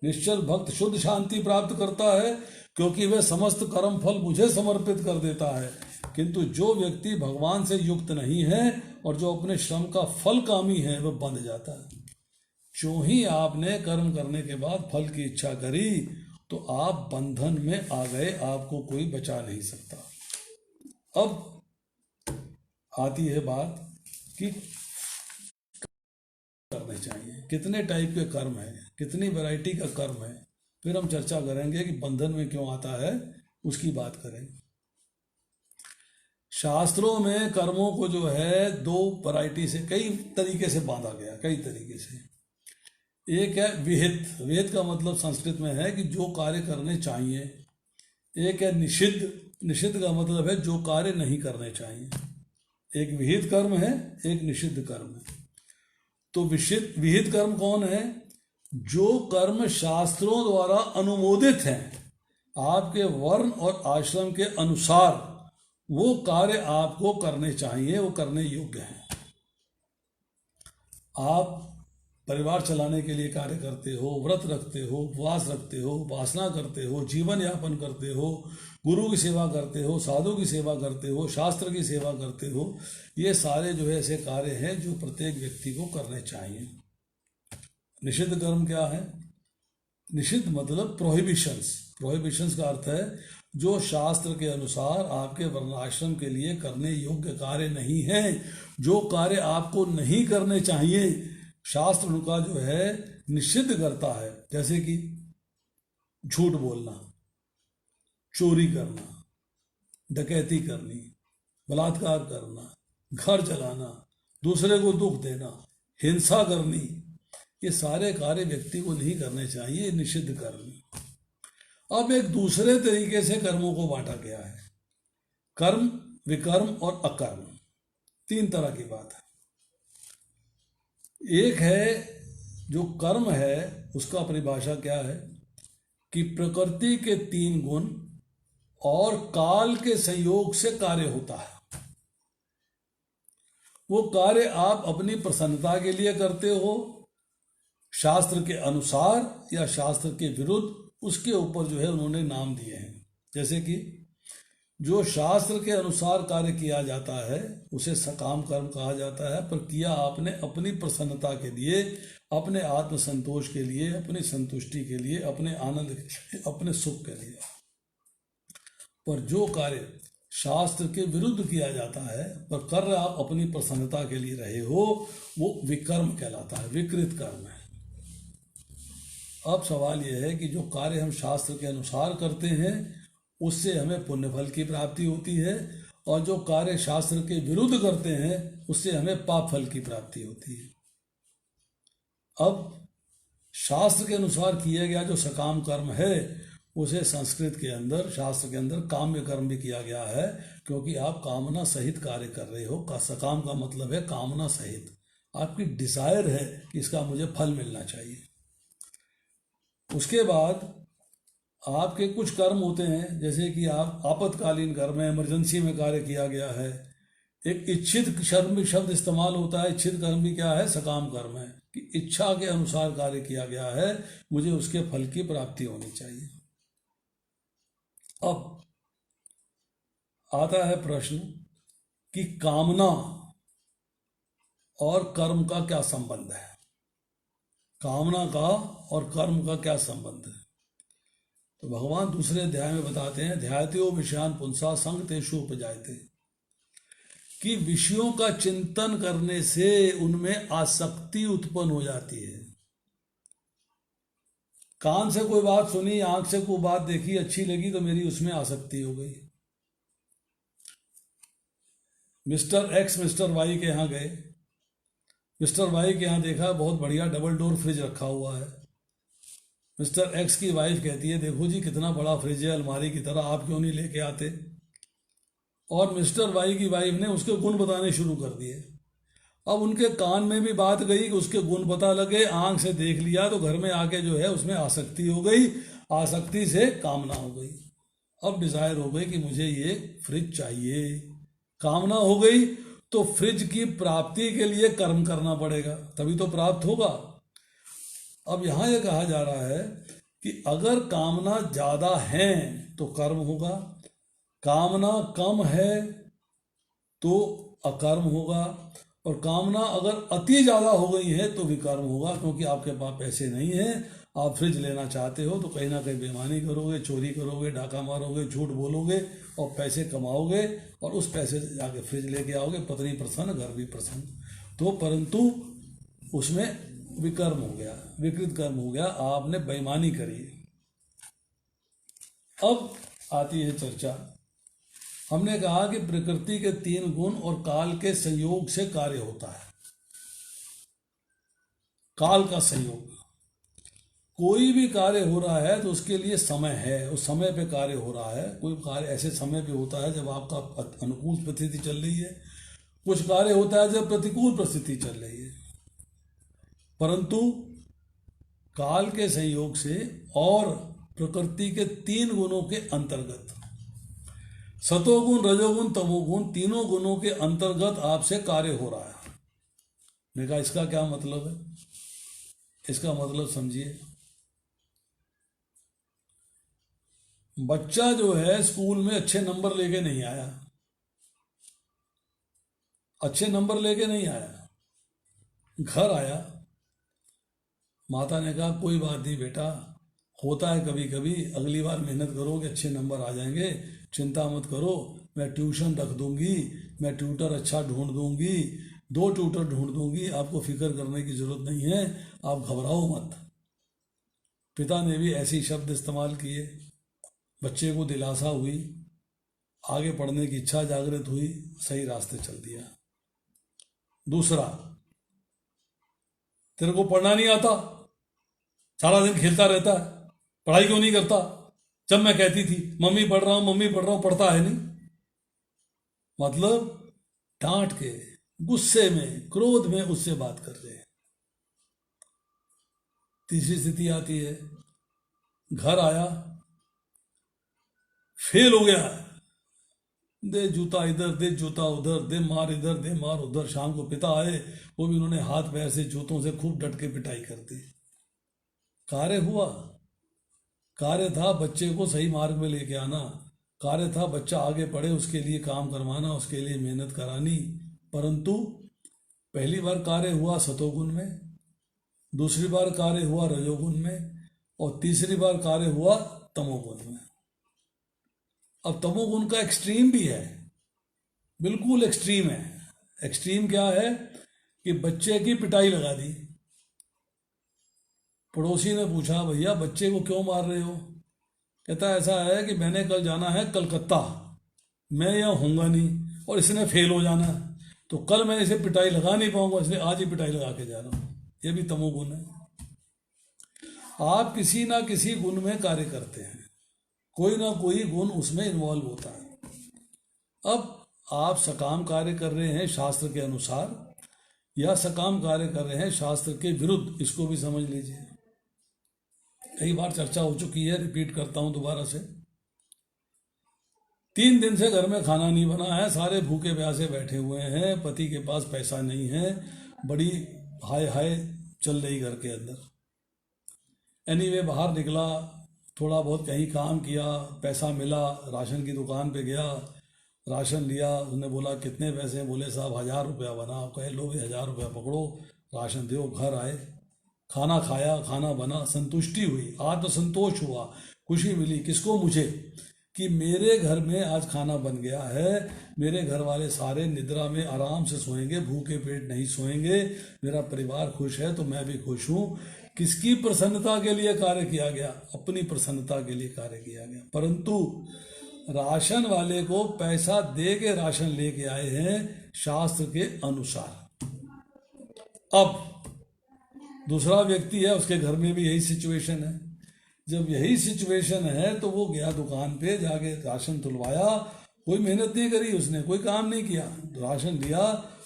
निश्चल भक्त शुद्ध शांति प्राप्त करता है क्योंकि वह समस्त कर्म फल मुझे समर्पित कर देता है। किंतु जो व्यक्ति भगवान से युक्त नहीं है और जो अपने श्रम का फल कामी है वह बंध जाता है। जो ही आपने कर्म करने के बाद फल की इच्छा करी तो आप बंधन में आ गए, आपको कोई बचा नहीं सकता। अब आती है बात कि करने चाहिए, कितने टाइप के कर्म हैं, कितनी वैरायटी का कर्म है, फिर हम चर्चा करेंगे कि बंधन में क्यों आता है, उसकी बात करेंगे। शास्त्रों में कर्मों को जो है दो वैरायटी से, कई तरीके से बांधा गया, कई तरीके से। एक है विहित, विहित का मतलब संस्कृत में है कि जो कार्य करने चाहिए। एक है निषिद्ध, निषिद्ध का मतलब है जो कार्य नहीं करने चाहिए। एक विहित कर्म है, एक निषिद्ध कर्म है। तो विहित कर्म कौन है? जो कर्म शास्त्रों द्वारा अनुमोदित हैं, आपके वर्ण और आश्रम के अनुसार वो कार्य आपको करने चाहिए, वो करने योग्य हैं। आप परिवार चलाने के लिए कार्य करते हो, व्रत रखते हो, उपवास रखते हो, उपासना करते हो, जीवन यापन करते हो, गुरु की सेवा करते हो, साधु की सेवा करते हो, शास्त्र की सेवा करते हो, ये सारे जो है ऐसे कार्य हैं जो प्रत्येक व्यक्ति को करने चाहिए। निषिद्ध कर्म क्या है? निषिद्ध मतलब प्रोहिबिशंस। प्रोहिबिशंस का अर्थ है जो शास्त्र के अनुसार आपके वर्णाश्रम के लिए करने योग्य कार्य नहीं है, जो कार्य आपको नहीं करने चाहिए, शास्त्र उनका जो है निषिद्ध करता है। जैसे कि झूठ बोलना, चोरी करना, डकैती करनी, बलात्कार करना, घर जलाना, दूसरे को दुख देना, हिंसा करनी, ये सारे कार्य व्यक्ति को नहीं करने चाहिए, निषिद्ध कर्म। अब एक दूसरे तरीके से कर्मों को बांटा गया है, कर्म, विकर्म और अकर्म। तीन तरह की बात है। एक है जो कर्म है, उसका परिभाषा क्या है कि प्रकृति के 3 गुण और काल के संयोग से कार्य होता है। वो कार्य आप अपनी प्रसन्नता के लिए करते हो, शास्त्र के अनुसार या शास्त्र के विरुद्ध, उसके ऊपर जो है उन्होंने नाम दिए हैं। जैसे कि जो शास्त्र के अनुसार कार्य किया जाता है उसे सकाम कर्म कहा जाता है, पर किया आपने अपनी प्रसन्नता के लिए, अपने आत्मसंतोष के लिए, अपनी संतुष्टि के लिए, अपने आनंद के लिए, अपने सुख के लिए। पर जो कार्य शास्त्र के विरुद्ध किया जाता है पर कर रहे आप अपनी प्रसन्नता के लिए रहे हो, वो विकर्म कहलाता है, विकृत कर्म है। अब सवाल यह है कि जो कार्य हम शास्त्र के अनुसार करते हैं उससे हमें पुण्यफल की प्राप्ति होती है, और जो कार्य शास्त्र के विरुद्ध करते हैं उससे हमें पाप फल की प्राप्ति होती है। अब शास्त्र के अनुसार किया गया जो सकाम कर्म है उसे संस्कृत के अंदर, शास्त्र के अंदर काम्य कर्म भी किया गया है, क्योंकि आप कामना सहित कार्य कर रहे हो। का सकाम का मतलब है कामना सहित, आपकी डिजायर है कि इसका मुझे फल मिलना चाहिए। उसके बाद आपके कुछ कर्म होते हैं, जैसे कि आप आपातकालीन कर्म है, इमरजेंसी में कार्य किया गया है। एक इच्छित शब्द इस्तेमाल होता है। इच्छित कर्म भी क्या है? सकाम कर्म है, कि इच्छा के अनुसार कार्य किया गया है, मुझे उसके फल की प्राप्ति होनी चाहिए। अब आता है प्रश्न कि कामना और कर्म का क्या संबंध है? कामना का और कर्म का क्या संबंध है? तो भगवान दूसरे अध्याय में बताते हैं, ध्यायतो विषयान पुंसा संग तेषु उपजायते, कि विषयों का चिंतन करने से उनमें आसक्ति उत्पन्न हो जाती है। कान से कोई बात सुनी, आंख से कोई बात देखी, अच्छी लगी तो मेरी उसमें आसक्ति हो गई। मिस्टर एक्स मिस्टर वाई के यहाँ गए, मिस्टर वाई के यहाँ देखा बहुत बढ़िया डबल डोर फ्रिज रखा हुआ है। मिस्टर एक्स की वाइफ कहती है, देखो जी कितना बड़ा फ्रिज है, अलमारी की तरह, आप क्यों नहीं लेके आते? और मिस्टर वाई की वाइफ ने उसके गुण बताने शुरू कर दिए। अब उनके कान में भी बात गई कि उसके गुण पता लगे, आंख से देख लिया, तो घर में आके जो है उसमें आसक्ति हो गई, आसक्ति से कामना हो गई। अब डिजायर हो गई कि मुझे ये फ्रिज चाहिए। कामना हो गई तो फ्रिज की प्राप्ति के लिए कर्म करना पड़ेगा, तभी तो प्राप्त होगा। अब यहां यह कहा जा रहा है कि अगर कामना ज्यादा है तो कर्म होगा, कामना कम है तो अकर्म होगा, और कामना अगर अति ज्यादा हो गई है तो विकर्म होगा, क्योंकि आपके पास पैसे नहीं है, आप फ्रिज लेना चाहते हो तो कहीं ना कहीं बेईमानी करोगे, चोरी करोगे, डाका मारोगे, झूठ बोलोगे और पैसे कमाओगे, और उस पैसे से जाके फ्रिज लेके आओगे, पत्नी प्रसन्न, घर भी प्रसन्न। तो परंतु उसमें विकर्म हो गया, विकृत कर्म हो गया, आपने बेईमानी करी। अब आती है चर्चा। हमने कहा कि प्रकृति के 3 गुण और काल के संयोग से कार्य होता है। काल का संयोग, कोई भी कार्य हो रहा है तो उसके लिए समय है, उस समय पे कार्य हो रहा है। कोई कार्य ऐसे समय पे होता है जब आपका अनुकूल परिस्थिति चल रही है, कुछ कार्य होता है जब प्रतिकूल परिस्थिति चल रही है। परंतु काल के संयोग से और प्रकृति के 3 गुणों के अंतर्गत, सतोगुण, रजोगुण, तमोगुण, तीनों गुणों के अंतर्गत आपसे कार्य हो रहा है। मैंने कहा इसका क्या मतलब है? इसका मतलब समझिए। बच्चा जो है स्कूल में अच्छे नंबर लेके नहीं आया, अच्छे नंबर लेके नहीं आया, घर आया, माता ने कहा कोई बात नहीं बेटा, होता है कभी कभी, अगली बार मेहनत करोगे अच्छे नंबर आ जाएंगे, चिंता मत करो, मैं ट्यूशन रख दूंगी, मैं ट्यूटर अच्छा ढूंढ दूंगी, 2 ट्यूटर ढूंढ दूंगी, आपको फिक्र करने की जरूरत नहीं है, आप घबराओ मत। पिता ने भी ऐसे ही शब्द इस्तेमाल किए, बच्चे को दिलासा हुई, आगे पढ़ने की इच्छा जागृत हुई, सही रास्ते चल दिया। दूसरा, तेरे को पढ़ना नहीं आता, सारा दिन खेलता रहता है, पढ़ाई क्यों नहीं करता? जब मैं कहती थी मम्मी पढ़ रहा हूं, मम्मी पढ़ रहा हूं, पढ़ता है नहीं। मतलब डांट के, गुस्से में, क्रोध में उससे बात कर रहे हैं। तीसरी स्थिति आती है, घर आया, फेल हो गया, दे जूता इधर, दे जूता उधर, दे मार इधर, दे मार उधर। शाम को पिता आए, वो भी उन्होंने हाथ पैर से जूतों से खूब डट के पिटाई कर दी। कार्य हुआ, कार्य था बच्चे को सही मार्ग में लेके आना, कार्य था बच्चा आगे पढ़े, उसके लिए काम करवाना, उसके लिए मेहनत करानी। परंतु पहली बार कार्य हुआ सतोगुण में, दूसरी बार कार्य हुआ रजोगुण में, और तीसरी बार कार्य हुआ तमोगुण में। अब तमोगुण का एक्सट्रीम भी है, बिल्कुल एक्सट्रीम है। एक्सट्रीम क्या है कि बच्चे की पिटाई लगा दी। पड़ोसी ने पूछा, भैया बच्चे को क्यों मार रहे हो? कहता ऐसा है कि मैंने कल जाना है कलकत्ता, मैं यहाँ होऊंगा नहीं, और इसने फेल हो जाना है, तो कल मैं इसे पिटाई लगा नहीं पाऊंगा, इसलिए आज ही पिटाई लगा के जा रहा हूँ। ये भी तमोगुण है। आप किसी ना किसी गुण में कार्य करते हैं, कोई ना कोई गुण उसमें इन्वॉल्व होता है। अब आप सकाम कार्य कर रहे हैं शास्त्र के अनुसार, या सकाम कार्य कर रहे हैं शास्त्र के विरुद्ध, इसको भी समझ लीजिए। कई बार चर्चा हो चुकी है, रिपीट करता हूं दोबारा से। 3 दिन से घर में खाना नहीं बना है, सारे भूखे प्यासे बैठे हुए हैं, पति के पास पैसा नहीं है, बड़ी हाय हाय चल रही घर के अंदर। एनीवे बाहर निकला, थोड़ा बहुत कहीं काम किया, पैसा मिला, राशन की दुकान पे गया, राशन लिया। उसने बोला कितने पैसे? बोले साहब 1000 रुपया बना। कहे लो भी 1000 रुपया पकड़ो, राशन दो। घर आए, खाना खाया, खाना बना, संतुष्टि हुई, आत्मसंतोष हुआ, खुशी मिली। किसको? मुझे, कि मेरे घर में आज खाना बन गया है, मेरे घर वाले सारे निद्रा में आराम से सोएंगे, भूखे पेट नहीं सोएंगे, मेरा परिवार खुश है तो मैं भी खुश हूँ। किसकी प्रसन्नता के लिए कार्य किया गया? अपनी प्रसन्नता के लिए कार्य किया गया। परंतु राशन वाले को पैसा दे के राशन लेके आए हैं शास्त्र के अनुसार। अब दूसरा व्यक्ति है, उसके घर में भी यही सिचुएशन है। जब यही सिचुएशन है तो वो गया दुकान पे, जाके राशन तुलवाया, कोई मेहनत नहीं करी उसने, कोई काम नहीं किया, राशन लिया।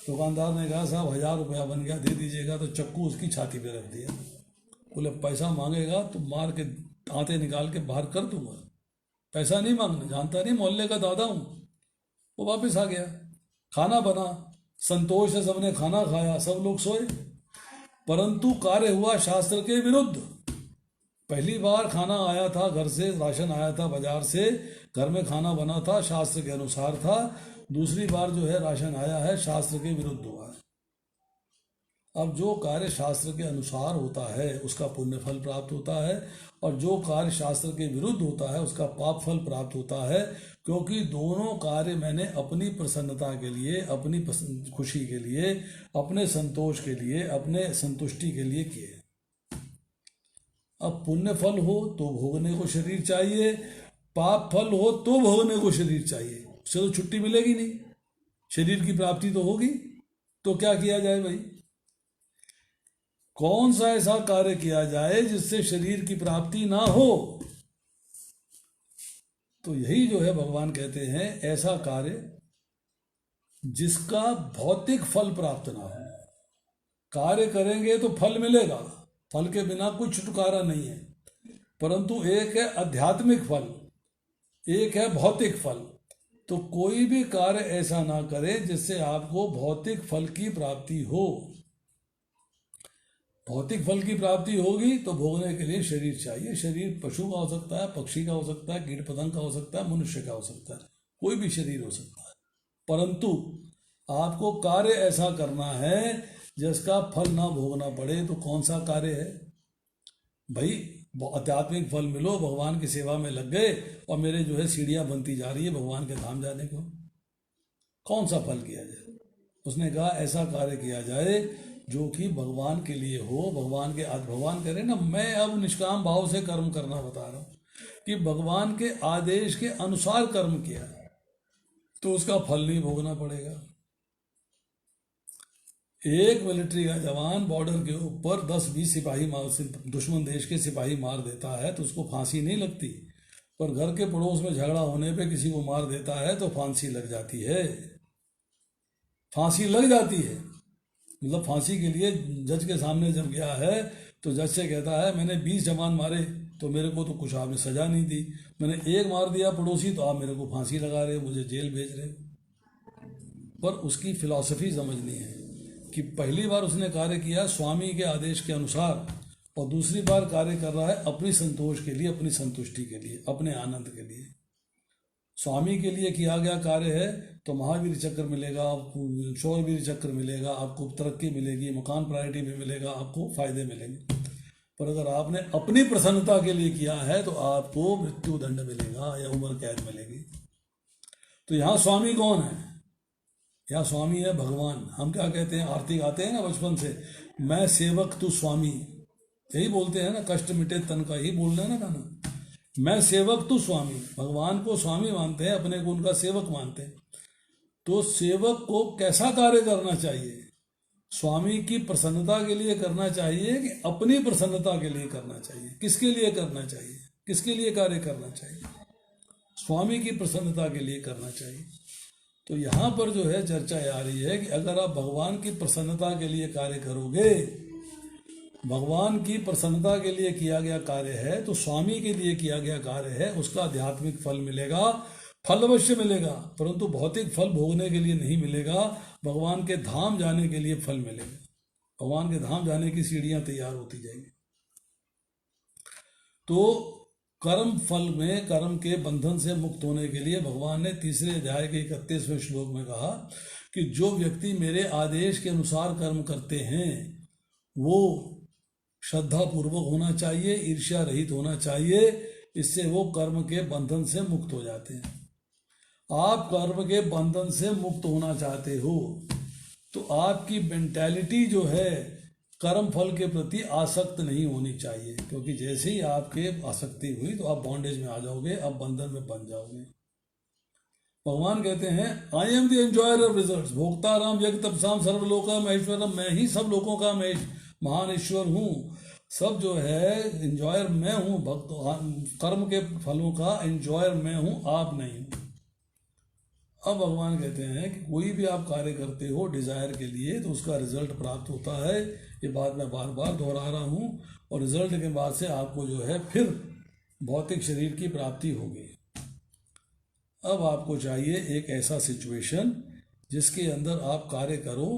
दुकानदार ने कहा साहब 1000 रुपया बन गया, दे दीजिएगा, तो चक्कू उसकी छाती पे रख दिया। बोले पैसा मांगेगा तो मार के दांते निकाल के बाहर कर दूंगा, पैसा नहीं मांगना, जानता नहीं मोहल्ले का दादा हूं। वो वापस आ गया, खाना बना, संतोष से सबने खाना खाया, सब लोग सोए। परंतु कार्य हुआ शास्त्र के विरुद्ध। पहली बार खाना आया था घर से, राशन आया था बाजार से, घर में खाना बना था, शास्त्र के अनुसार था। दूसरी बार जो है राशन आया है, शास्त्र के विरुद्ध हुआ है। अब जो कार्य शास्त्र के अनुसार होता है उसका पुण्य फल प्राप्त होता है, और जो कार्य शास्त्र के विरुद्ध होता है उसका पाप फल प्राप्त होता है। क्योंकि दोनों कार्य मैंने अपनी प्रसन्नता के लिए, अपनी खुशी के लिए, अपने संतोष के लिए, अपने संतुष्टि के लिए किए। अब पुण्य फल हो तो भोगने को शरीर चाहिए, पाप फल हो तो भोगने को शरीर चाहिए। उससे तो छुट्टी मिलेगी नहीं, शरीर की प्राप्ति तो होगी। तो क्या किया जाए भाई? कौन सा ऐसा कार्य किया जाए जिससे शरीर की प्राप्ति ना हो? तो यही जो है भगवान कहते हैं, ऐसा कार्य जिसका भौतिक फल प्राप्त ना हो। कार्य करेंगे तो फल मिलेगा, फल के बिना कुछ छुटकारा नहीं है। परंतु एक है आध्यात्मिक फल, एक है भौतिक फल। तो कोई भी कार्य ऐसा ना करे जिससे आपको भौतिक फल की प्राप्ति हो। भौतिक फल की प्राप्ति होगी तो भोगने के लिए शरीर चाहिए। शरीर पशु का हो सकता है, पक्षी का हो सकता है, कीट पतंग का हो सकता है, मनुष्य का हो सकता है, कोई भी शरीर हो सकता है। परंतु आपको कार्य ऐसा करना है जिसका फल ना भोगना पड़े। तो कौन सा कार्य है भाई? आध्यात्मिक फल मिलो, भगवान की सेवा में लग गए और मेरे जो है सीढ़ियां बनती जा रही है भगवान के धाम जाने को। कौन सा फल किया जाए? उसने कहा ऐसा कार्य किया जाए जो कि भगवान के लिए हो। भगवान कह रहे ना, मैं अब निष्काम भाव से कर्म करना बता रहा हूं कि भगवान के आदेश के अनुसार कर्म किया तो उसका फल नहीं भोगना पड़ेगा। एक मिलिट्री का जवान बॉर्डर के ऊपर 10-20 सिपाही दुश्मन देश के सिपाही मार देता है तो उसको फांसी नहीं लगती, पर घर के पड़ोस में झगड़ा होने पे किसी को मार देता है तो फांसी लग जाती है। फांसी लग जाती है, मतलब फांसी के लिए जज के सामने जब गया है तो जज से कहता है मैंने 20 जवान मारे तो मेरे को तो कुछ आपने सजा नहीं दी, मैंने एक मार दिया पड़ोसी तो आप मेरे को फांसी लगा रहे हो, मुझे जेल भेज रहे हो। पर उसकी फिलॉसफी समझनी है कि पहली बार उसने कार्य किया स्वामी के आदेश के अनुसार, और दूसरी बार कार्य कर रहा है अपनी संतोष के लिए, अपनी संतुष्टि के लिए, अपने आनंद के लिए। स्वामी के लिए किया गया कार्य है तो महावीर चक्र मिलेगा, आपको शौरवीर चक्र मिलेगा, आपको तरक्की मिलेगी, मकान प्रायोरिटी में मिलेगा, आपको फायदे मिलेंगे। पर अगर आपने अपनी प्रसन्नता के लिए किया है तो आपको मृत्यु दंड मिलेगा या उम्र कैद मिलेगी। तो यहाँ स्वामी कौन है? यहाँ स्वामी है भगवान। हम क्या कहते हैं, आरती गाते हैं ना बचपन से, मैं सेवक तू स्वामी, यही बोलते हैं ना, कष्ट मिटे तन का, ही बोल रहे हैं ना गाना, मैं सेवक तू स्वामी। भगवान को स्वामी मानते हैं, अपने को उनका सेवक मानते हैं। तो सेवक को कैसा कार्य करना चाहिए? स्वामी की प्रसन्नता के लिए करना चाहिए कि अपनी प्रसन्नता के लिए करना चाहिए? किसके लिए करना चाहिए? किसके लिए कार्य करना चाहिए? स्वामी की प्रसन्नता के लिए करना चाहिए। तो यहाँ पर जो है चर्चा आ रही है कि अगर आप भगवान की प्रसन्नता के लिए कार्य करोगे, भगवान की प्रसन्नता के लिए किया गया कार्य है, तो स्वामी के लिए किया गया कार्य है, उसका आध्यात्मिक फल मिलेगा, फल अवश्य मिलेगा, परंतु भौतिक फल भोगने के लिए नहीं मिलेगा, भगवान के धाम जाने के लिए फल मिलेगा। भगवान के धाम जाने की सीढ़ियां तैयार होती जाएंगी। तो कर्म फल में, कर्म के बंधन से मुक्त होने के लिए भगवान ने 3 अध्याय के 31वें श्लोक में कहा कि जो व्यक्ति मेरे आदेश के अनुसार कर्म करते हैं वो श्रद्धा पूर्वक होना चाहिए, ईर्ष्या रहित होना चाहिए, इससे वो कर्म के बंधन से मुक्त हो जाते हैं। आप कर्म के बंधन से मुक्त होना चाहते हो तो आपकी मेंटालिटी जो है कर्म फल के प्रति आसक्त नहीं होनी चाहिए, क्योंकि जैसे ही आपके आसक्ति हुई तो आप बॉन्डेज में आ जाओगे, आप बंधन में बन जाओगे। भगवान कहते हैं I am the enjoyer of results, भोक्ता राम यज्ञ तपसाम सर्वलोकम ऐश्वर्यम, मैं ही सब लोगों का मैं महान ईश्वर हूँ। सब जो है एंजॉयर मैं हूँ, भक्त कर्म के फलों का एंजॉयर मैं हूँ, आप नहीं हूँ। अब भगवान कहते हैं कि कोई भी आप कार्य करते हो डिजायर के लिए तो उसका रिजल्ट प्राप्त होता है। ये बात मैं बार बार दोहरा रहा हूँ, और रिजल्ट के बाद से आपको जो है फिर भौतिक शरीर की प्राप्ति होगी। अब आपको चाहिए एक ऐसा सिचुएशन जिसके अंदर आप कार्य करो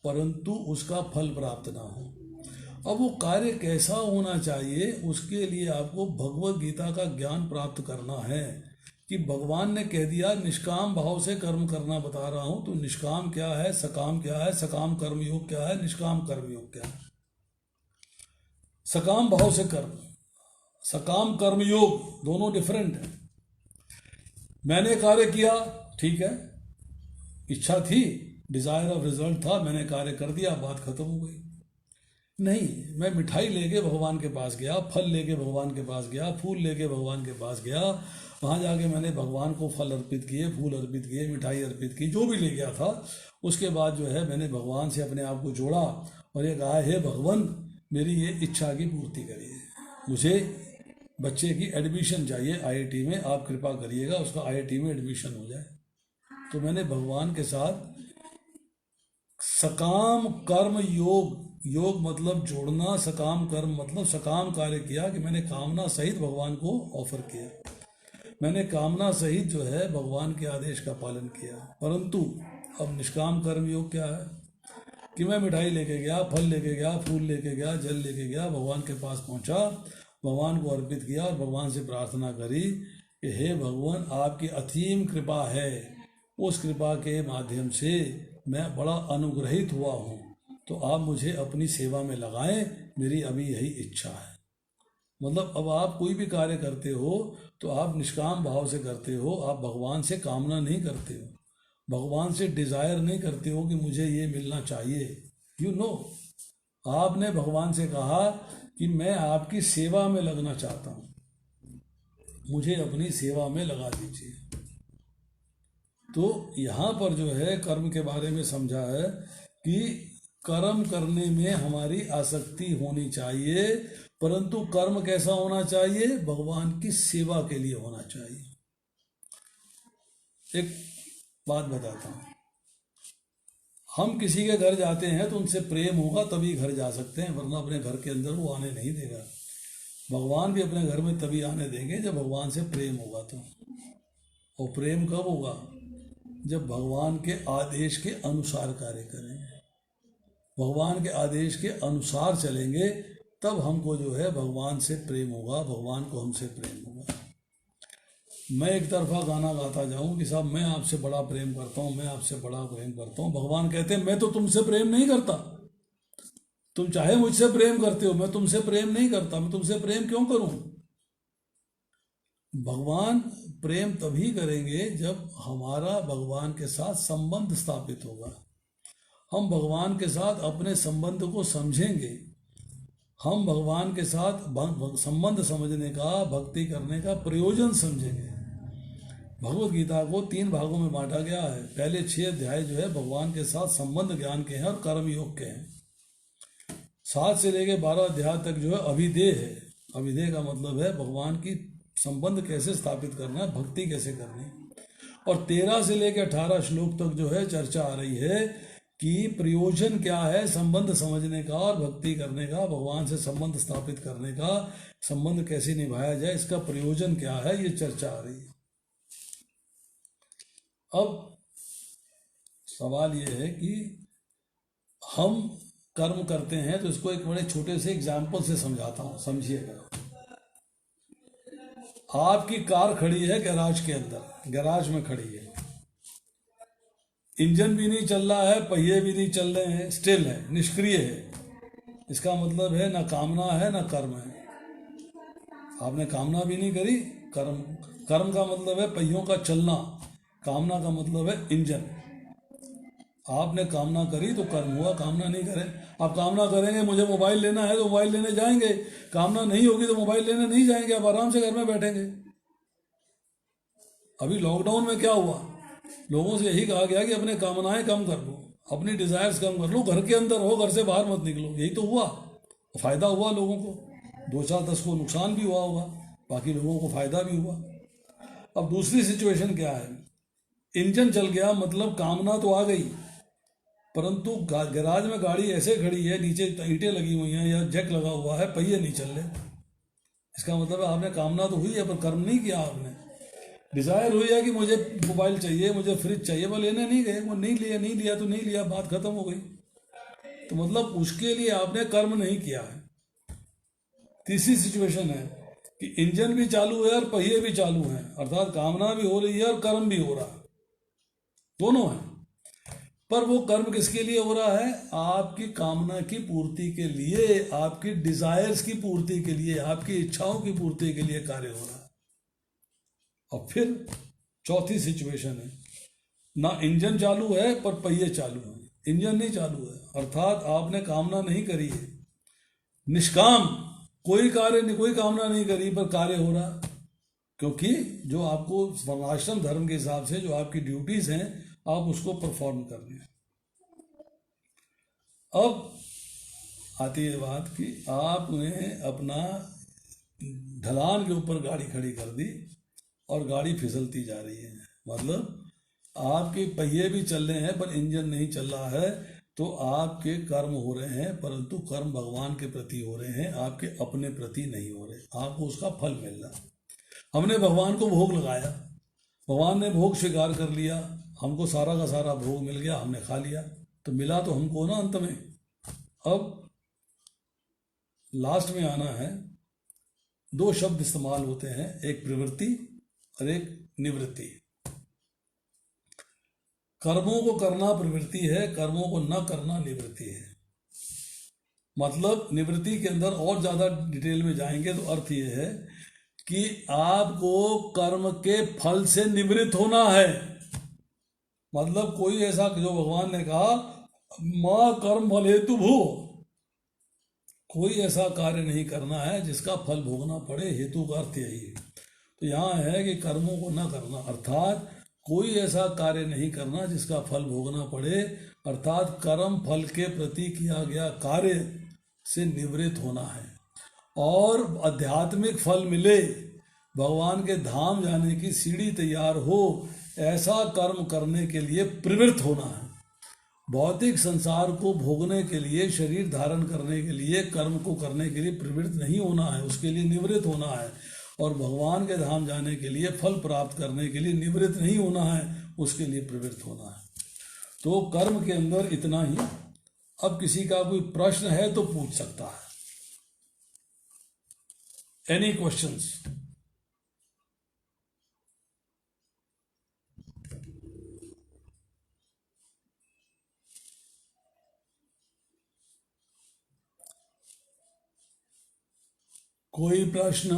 परंतु उसका फल प्राप्त ना हो। अब वो कार्य कैसा होना चाहिए, उसके लिए आपको भगवत गीता का ज्ञान प्राप्त करना है कि भगवान ने कह दिया निष्काम भाव से कर्म करना बता रहा हूं, तो निष्काम क्या है, सकाम क्या है, सकाम कर्म योग क्या है, निष्काम कर्म योग क्या है। सकाम भाव से कर्म, सकाम कर्म योग दोनों डिफरेंट है। मैंने कार्य किया, ठीक है, इच्छा थी, डिजायर ऑफ रिजल्ट था, मैंने कार्य कर दिया, बात खत्म हो गई। नहीं, मैं मिठाई लेके भगवान के पास गया, फल लेके भगवान के पास गया, फूल लेके भगवान के पास गया, वहाँ जाके मैंने भगवान को फल अर्पित किए, फूल अर्पित किए, मिठाई अर्पित की, जो भी ले गया था। उसके बाद जो है मैंने भगवान से अपने आप को जोड़ा और ये कहा हे भगवान मेरी ये इच्छा की पूर्ति करिए, मुझे बच्चे की एडमिशन चाहिए आईआईटी में, आप कृपा करिएगा उसका आईआईटी में एडमिशन हो जाए। तो मैंने भगवान के साथ सकाम कर्म योग, योग मतलब जोड़ना, सकाम कर्म मतलब सकाम कार्य किया कि मैंने कामना सहित भगवान को ऑफर किया, मैंने कामना सहित जो है भगवान के आदेश का पालन किया। परंतु अब निष्काम कर्म योग क्या है कि मैं मिठाई लेके गया, फल लेके गया, फूल लेके गया, जल लेके गया, भगवान के पास पहुंचा, भगवान को अर्पित किया और भगवान से प्रार्थना करी कि हे भगवान आपकी असीम कृपा है, उस कृपा के माध्यम से मैं बड़ा अनुग्रहित हुआ हूँ, तो आप मुझे अपनी सेवा में लगाएं, मेरी अभी यही इच्छा है। मतलब अब आप कोई भी कार्य करते हो तो आप निष्काम भाव से करते हो, आप भगवान से कामना नहीं करते हो, भगवान से डिजायर नहीं करते हो कि मुझे ये मिलना चाहिए। यू नो, आपने भगवान से कहा कि मैं आपकी सेवा में लगना चाहता हूँ, मुझे अपनी सेवा में लगा दीजिए। तो यहाँ पर जो है कर्म के बारे में समझा है कि कर्म करने में हमारी आसक्ति होनी चाहिए, परंतु कर्म कैसा होना चाहिए, भगवान की सेवा के लिए होना चाहिए। एक बात बताता हूँ, हम किसी के घर जाते हैं तो उनसे प्रेम होगा तभी घर जा सकते हैं, वरना अपने घर के अंदर वो आने नहीं देगा। भगवान भी अपने घर में तभी आने देंगे जब भगवान से प्रेम होगा तो। और प्रेम कब होगा? जब भगवान के आदेश के अनुसार कार्य करेंगे, भगवान के आदेश के अनुसार चलेंगे, तब हमको जो है भगवान से प्रेम होगा, भगवान को हमसे प्रेम होगा। मैं एक तरफा गाना गाता जाऊं कि साहब मैं आपसे बड़ा प्रेम करता हूं, मैं आपसे बड़ा प्रेम करता हूं, भगवान कहते हैं मैं तो तुमसे प्रेम नहीं करता, तुम चाहे मुझसे प्रेम करते हो, मैं तुमसे प्रेम नहीं करता, मैं तुमसे प्रेम क्यों करूं? भगवान प्रेम तभी करेंगे जब हमारा भगवान के साथ संबंध स्थापित होगा। हम भगवान के साथ अपने संबंध को समझेंगे, हम भगवान के साथ संबंध समझने का, भक्ति करने का प्रयोजन समझेंगे। भगवत गीता को 3 भागों में बांटा गया है। पहले 6 अध्याय जो है भगवान के साथ संबंध ज्ञान के हैं और कर्म योग के हैं। 7 से लेकर 12 अध्याय तक जो है अभिधेय है। अभिधेय का मतलब है भगवान की संबंध कैसे स्थापित करना है, भक्ति कैसे करनी। और 13 से लेकर 18 श्लोक तक जो है चर्चा आ रही है कि प्रयोजन क्या है संबंध समझने का और भक्ति करने का, भगवान से संबंध स्थापित करने का, संबंध कैसे निभाया जाए, इसका प्रयोजन क्या है, ये चर्चा आ रही है। अब सवाल ये है कि हम कर्म करते हैं तो इसको एक बड़े छोटे से एग्जाम्पल से समझाता हूं, समझिएगा। आपकी कार खड़ी है गैराज के अंदर, गैराज में खड़ी है, इंजन भी नहीं चल रहा है, पहिए भी नहीं चल रहे हैं, स्टिल है, निष्क्रिय है। इसका मतलब है ना कामना है ना कर्म है। आपने कामना भी नहीं करी, कर्म का मतलब है पहियों का चलना, कामना का मतलब है इंजन। आपने कामना करी तो कर्म हुआ, कामना नहीं करें। आप कामना करेंगे मुझे मोबाइल लेना है तो मोबाइल लेने जाएंगे, कामना नहीं होगी तो मोबाइल लेने नहीं जाएंगे, आप आराम से घर में बैठेंगे। अभी लॉकडाउन में क्या हुआ, लोगों से यही कहा गया कि अपने कामनाएं कम कर लो, अपनी डिजायर्स कम कर लो, घर के अंदर हो, घर से बाहर मत निकलो। यही तो हुआ, फायदा हुआ लोगों को। 2-4-10 को नुकसान भी हुआ होगा, बाकी लोगों को फायदा भी हुआ। अब दूसरी सिचुएशन क्या है, इंजन चल गया मतलब कामना तो आ गई, परंतु गैराज में गाड़ी ऐसे खड़ी है, नीचे ईंटें लगी हुई हैं या जैक लगा हुआ है, पहिए नहीं चल रहे। इसका मतलब है आपने कामना तो हुई है पर कर्म नहीं किया आपने। डिजायर हुई है कि मुझे मोबाइल चाहिए, मुझे फ्रिज चाहिए, वो लेने नहीं गए, वो नहीं लिया तो नहीं लिया, बात खत्म हो गई। तो मतलब उसके लिए आपने कर्म नहीं किया है। तीसरी सिचुएशन है कि इंजन भी चालू है और पहिए भी चालू हैं, अर्थात कामना भी हो रही है और कर्म भी हो रहा है, दोनों है। पर वो कर्म किसके लिए हो रहा है? आपकी कामना की पूर्ति के लिए, आपकी डिजायर्स की पूर्ति के लिए, आपकी इच्छाओं की पूर्ति के लिए कार्य हो रहा है। और फिर चौथी सिचुएशन है, ना इंजन चालू है पर पहिए चालू है, इंजन नहीं चालू है, अर्थात आपने कामना नहीं करी है, निष्काम, कोई कार्य नहीं, कोई कामना नहीं करी पर कार्य हो रहा। क्योंकि जो आपको वर्णाश्रम धर्म के हिसाब से जो आपकी ड्यूटीज हैं आप उसको परफॉर्म कर रहे हैं। अब आती है बात कि आपने अपना ढलान के ऊपर गाड़ी खड़ी कर दी और गाड़ी फिसलती जा रही है, मतलब आपके पहिए भी चल रहे हैं पर इंजन नहीं चल रहा है, तो आपके कर्म हो रहे हैं, परंतु कर्म भगवान के प्रति हो रहे हैं, आपके अपने प्रति नहीं हो रहे, आपको उसका फल मिल रहा है। हमने भगवान को भोग लगाया, भगवान ने भोग स्वीकार कर लिया, हमको सारा का सारा भोग मिल गया, हमने खा लिया, तो मिला तो हमको ना अंत में। अब लास्ट में आना है, 2 शब्द इस्तेमाल होते हैं, एक प्रवृत्ति और एक निवृत्ति। कर्मों को करना प्रवृत्ति है, कर्मों को न करना निवृत्ति है। मतलब निवृत्ति के अंदर और ज्यादा डिटेल में जाएंगे तो अर्थ ये है कि आपको कर्म के फल से निवृत्त होना है। मतलब कोई ऐसा, जो भगवान ने कहा मां कर्म फल हेतु भू, कोई ऐसा कार्य नहीं करना है जिसका फल भोगना पड़े, हेतु का अर्थ यही है। तो यहाँ है कि कर्मों को न करना, अर्थात कोई ऐसा कार्य नहीं करना जिसका फल भोगना पड़े, अर्थात कर्म फल के प्रति किया गया कार्य से निवृत्त होना है। और आध्यात्मिक फल मिले, भगवान के धाम जाने की सीढ़ी तैयार हो, ऐसा कर्म करने के लिए प्रवृत्त होना है। भौतिक संसार को भोगने के लिए, शरीर धारण करने के लिए, कर्म को करने के लिए प्रवृत्त नहीं होना है, उसके लिए निवृत्त होना है। और भगवान के धाम जाने के लिए, फल प्राप्त करने के लिए निवृत्त नहीं होना है, उसके लिए प्रवृत्त होना है। तो कर्म के अंदर इतना ही। अब किसी का कोई प्रश्न है तो पूछ सकता है। Any questions? कोई प्रश्न?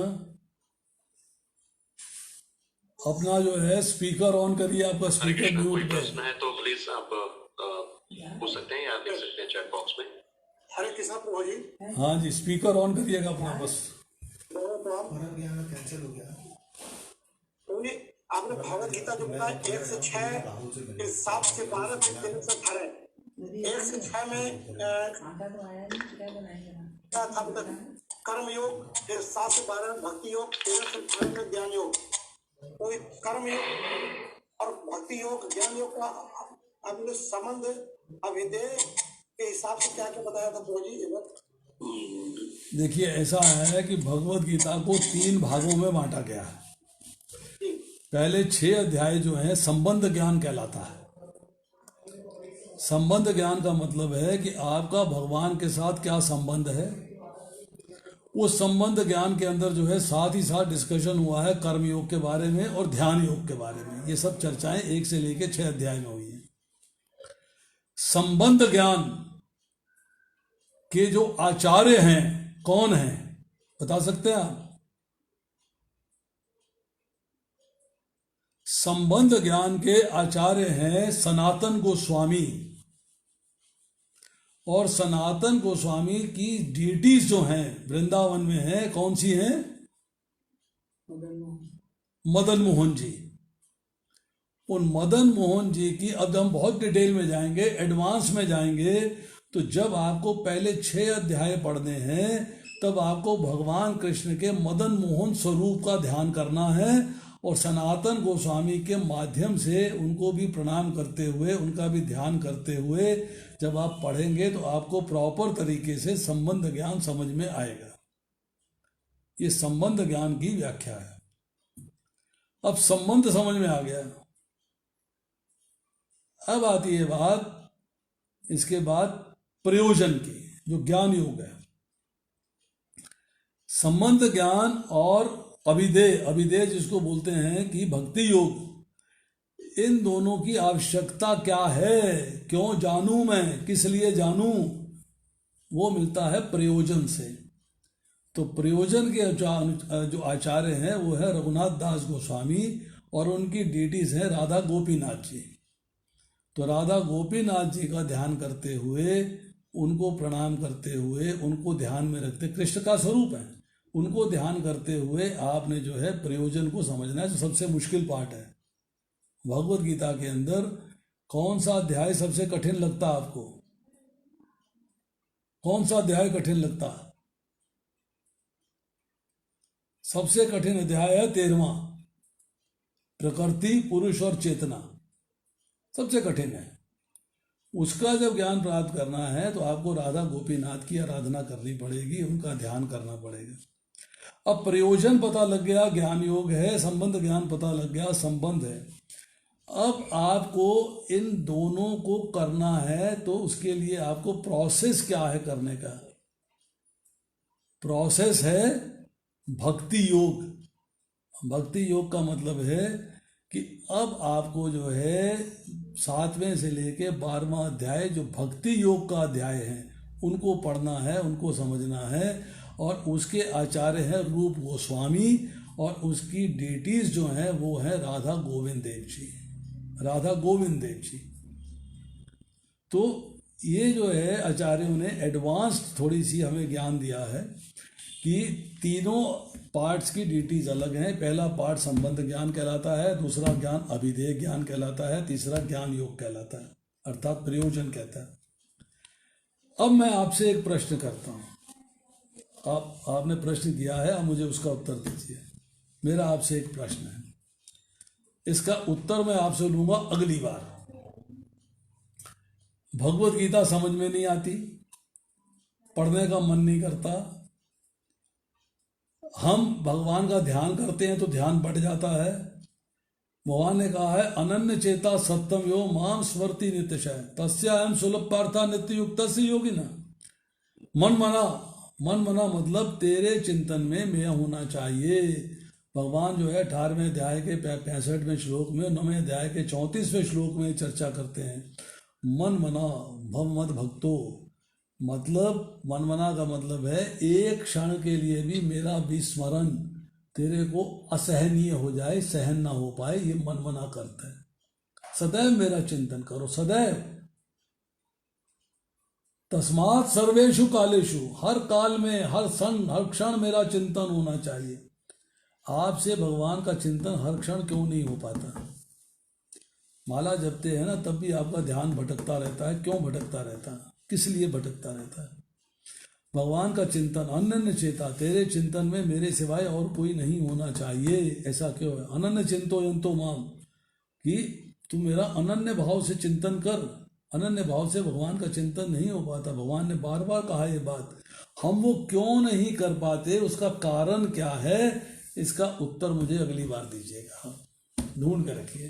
अपना जो है स्पीकर ऑन करिए, आपका स्पीकर म्यूट कोई पे। प्रश्न है तो प्लीज आप पूछ सकते हैं या लिख सकते हैं चैट बॉक्स में। हरे कृष्णा प्रभु जी। हाँ जी, स्पीकर ऑन करिएगा अपना बस। कैंसिल हो गया प्रभु जी। आपने भगवत गीता जो बताया 1 से 6, 7 से 12, 13 से 18, 1 से 6 में क्या था कर्म योग, फिर 7 से 12 में भक्ति योग, 13 से 18 में ज्ञान योग। तो कर्म योग और भक्ति योग, ज्ञान योग का आपने संबंध अभिधेय के हिसाब से क्या क्या बताया था प्रभु जी? देखिए, ऐसा है कि भगवत गीता को 3 भागों में बांटा गया है। पहले 6 अध्याय जो है संबंध ज्ञान कहलाता है। संबंध ज्ञान का मतलब है कि आपका भगवान के साथ क्या संबंध है। उस संबंध ज्ञान के अंदर जो है साथ ही साथ डिस्कशन हुआ है कर्म योग के बारे में और ध्यान योग के बारे में। ये सब चर्चाएं 1 से लेकर 6 अध्याय में हुई हैं। संबंध ज्ञान के जो आचार्य हैं कौन हैं, बता सकते हैं आप? संबंध ज्ञान के आचार्य हैं सनातन गोस्वामी। और सनातन गोस्वामी की डीटीज जो हैं वृंदावन में हैं, कौन सी हैं? मदन मोहन जी। उन मदन मोहन जी की अब हम बहुत डिटेल में जाएंगे, एडवांस में जाएंगे। तो जब आपको पहले 6 अध्याय पढ़ने हैं तब आपको भगवान कृष्ण के मदन मोहन स्वरूप का ध्यान करना है और सनातन गोस्वामी के माध्यम से उनको भी प्रणाम करते हुए, उनका भी ध्यान करते हुए जब आप पढ़ेंगे तो आपको प्रॉपर तरीके से संबंध ज्ञान समझ में आएगा। ये संबंध ज्ञान की व्याख्या है। अब संबंध समझ में आ गया। अब आती है बात इसके बाद प्रयोजन की, जो ज्ञान योग है। संबंध ज्ञान और अभिधेय, अभिधेय जिसको बोलते हैं कि भक्ति योग, इन दोनों की आवश्यकता क्या है, क्यों जानूं मैं, किस लिए जानूं, वो मिलता है प्रयोजन से। तो प्रयोजन के जो आचार्य हैं वो है रघुनाथ दास गोस्वामी और उनकी डीटीज हैं राधा गोपीनाथ जी। तो राधा गोपीनाथ जी का ध्यान करते हुए, उनको प्रणाम करते हुए, उनको ध्यान में रखते, कृष्ण का स्वरूप है, उनको ध्यान करते हुए आपने जो है प्रयोजन को समझना है। जो सबसे मुश्किल पार्ट है भगवत गीता के अंदर, कौन सा अध्याय सबसे कठिन लगता है आपको? कौन सा अध्याय कठिन लगता है? सबसे कठिन अध्याय है 13वां, प्रकृति, पुरुष और चेतना। सबसे कठिन है। उसका जब ज्ञान प्राप्त करना है तो आपको राधा गोपीनाथ की आराधना करनी पड़ेगी, उनका ध्यान करना पड़ेगा। अब प्रयोजन पता लग गया, ज्ञान योग है। संबंध ज्ञान पता लग गया, संबंध है। अब आपको इन दोनों को करना है तो उसके लिए आपको प्रोसेस क्या है करने का? प्रोसेस है भक्ति योग। भक्ति योग का मतलब है कि अब आपको जो है 7वें से लेके 12वां अध्याय जो भक्ति योग का अध्याय है उनको पढ़ना है, उनको समझना है। और उसके आचार्य हैं रूप गोस्वामी और उसकी डेटीज जो हैं वो है राधा गोविंद देव जी, राधा गोविंद देव जी। तो ये जो है आचार्यों ने एडवांस थोड़ी सी हमें ज्ञान दिया है कि तीनों पार्ट्स की डिटीज अलग हैं। पहला पार्ट संबंध ज्ञान कहलाता है, दूसरा ज्ञान अभिधेय ज्ञान कहलाता है, तीसरा ज्ञान योग कहलाता है, अर्थात प्रयोजन कहता है। अब मैं आपसे एक प्रश्न करता हूँ। आपने प्रश्न किया है, अब मुझे उसका उत्तर दीजिए। मेरा आपसे एक प्रश्न है, इसका उत्तर मैं आपसे लूंगा अगली बार। भगवत गीता समझ में नहीं आती, पढ़ने का मन नहीं करता, हम भगवान का ध्यान करते हैं तो ध्यान बढ़ जाता है। भगवान ने कहा है अनन्य चेता सत्यम यो माम स्मृति नित्यशय तस्यायम सुलभ पार्था नित्य युक्त योगिना। मन मना मतलब तेरे चिंतन में मैं होना चाहिए। भगवान जो है 18वें अध्याय के 65वें श्लोक में, 9वें अध्याय के 34वें श्लोक में चर्चा करते हैं। मन मना भव मत भक्तो, मतलब मन मना का मतलब है एक क्षण के लिए भी मेरा विस्मरण तेरे को असहनीय हो जाए, सहन ना हो पाए, ये मन मना करता है। सदैव मेरा चिंतन करो, सदैव। तस्मात् सर्वेषु कालेषु, हर काल में, हर क्षण मेरा चिंतन होना चाहिए। आपसे भगवान का चिंतन हर क्षण क्यों नहीं हो पाता? माला जपते हैं ना, तब भी आपका ध्यान भटकता रहता है। क्यों भटकता रहता है? किस लिए भटकता रहता है? भगवान का चिंतन, अनन्य चेता, तेरे चिंतन में मेरे सिवाय और कोई नहीं होना चाहिए। ऐसा क्यों है? अनन्य चिंतो यंतो माम, कि तू मेरा अनन्य भाव से चिंतन कर। अनन्य भाव से भगवान का चिंतन नहीं हो पाता। भगवान ने बार बार कहा ये बात। हम वो क्यों नहीं कर पाते, उसका कारण क्या है, इसका उत्तर मुझे अगली बार दीजिएगा, ढूंढ कर रखिए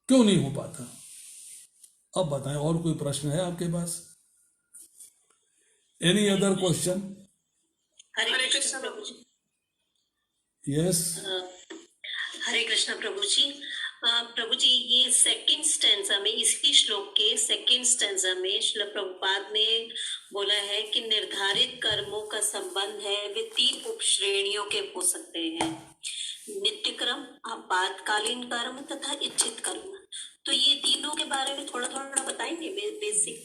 क्यों नहीं हो पाता। अब बताएं, और कोई प्रश्न है आपके पास? Any other question? Hare Krishna प्रभु जी। यस। हरे कृष्ण प्रभु जी। प्रभु जी, ये सेकंड स्टैंजा में, इसी श्लोक के सेकंड स्टैंजा में श्रील प्रभुपाद ने बोला है कि निर्धारित कर्मों का संबंध है वे 3 उपश्रेणियों के हो सकते हैं, नित्य कर्म, आपातकालीन कर्म तथा इच्छित कर्म। तो ये तीनों के बारे में थोड़ा थोड़ा बताएंगे, बेसिक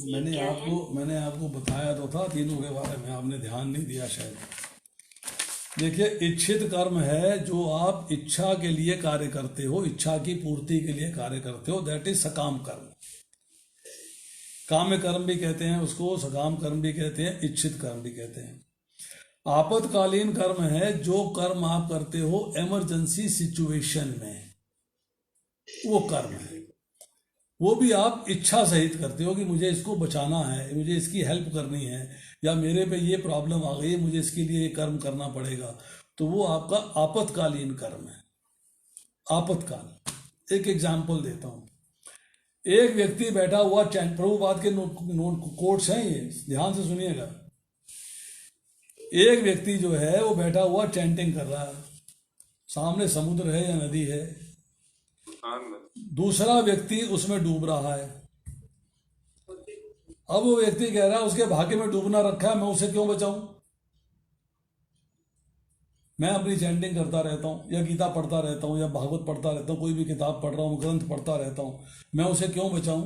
मैंने आपको बताया तो था तीनों के बारे में, आपने ध्यान नहीं दिया शायद। देखिए, इच्छित कर्म है जो आप इच्छा के लिए कार्य करते हो, इच्छा की पूर्ति के लिए कार्य करते हो, दैट इज सकाम कर्म। काम्य कर्म भी कहते हैं उसको, सकाम कर्म भी कहते हैं, इच्छित कर्म भी कहते हैं। आपातकालीन कर्म है जो कर्म आप करते हो इमरजेंसी सिचुएशन में, वो कर्म है। वो भी आप इच्छा सहित करते हो कि मुझे इसको बचाना है, मुझे इसकी हेल्प करनी है, या मेरे पे ये प्रॉब्लम आ गई है, मुझे इसके लिए ये कर्म करना पड़ेगा। तो वो आपका आपातकालीन कर्म है। आपातकाल, एक एग्जाम्पल देता हूं। एक व्यक्ति बैठा हुआ, प्रभुपाद के कोट्स हैं ये, ध्यान से सुनिएगा। एक व्यक्ति जो है वो बैठा हुआ चैंटिंग कर रहा है, सामने समुद्र है या नदी है, दूसरा व्यक्ति उसमें डूब रहा है। अब वो व्यक्ति कह रहा है उसके भाग्य में डूबना रखा है, मैं उसे क्यों बचाऊं? मैं अपनी चैंटिंग करता रहता हूं, या गीता पढ़ता रहता हूं, या भागवत पढ़ता रहता हूं, कोई भी किताब पढ़ रहा हूं, ग्रंथ पढ़ता रहता हूं, मैं उसे क्यों बचाऊं?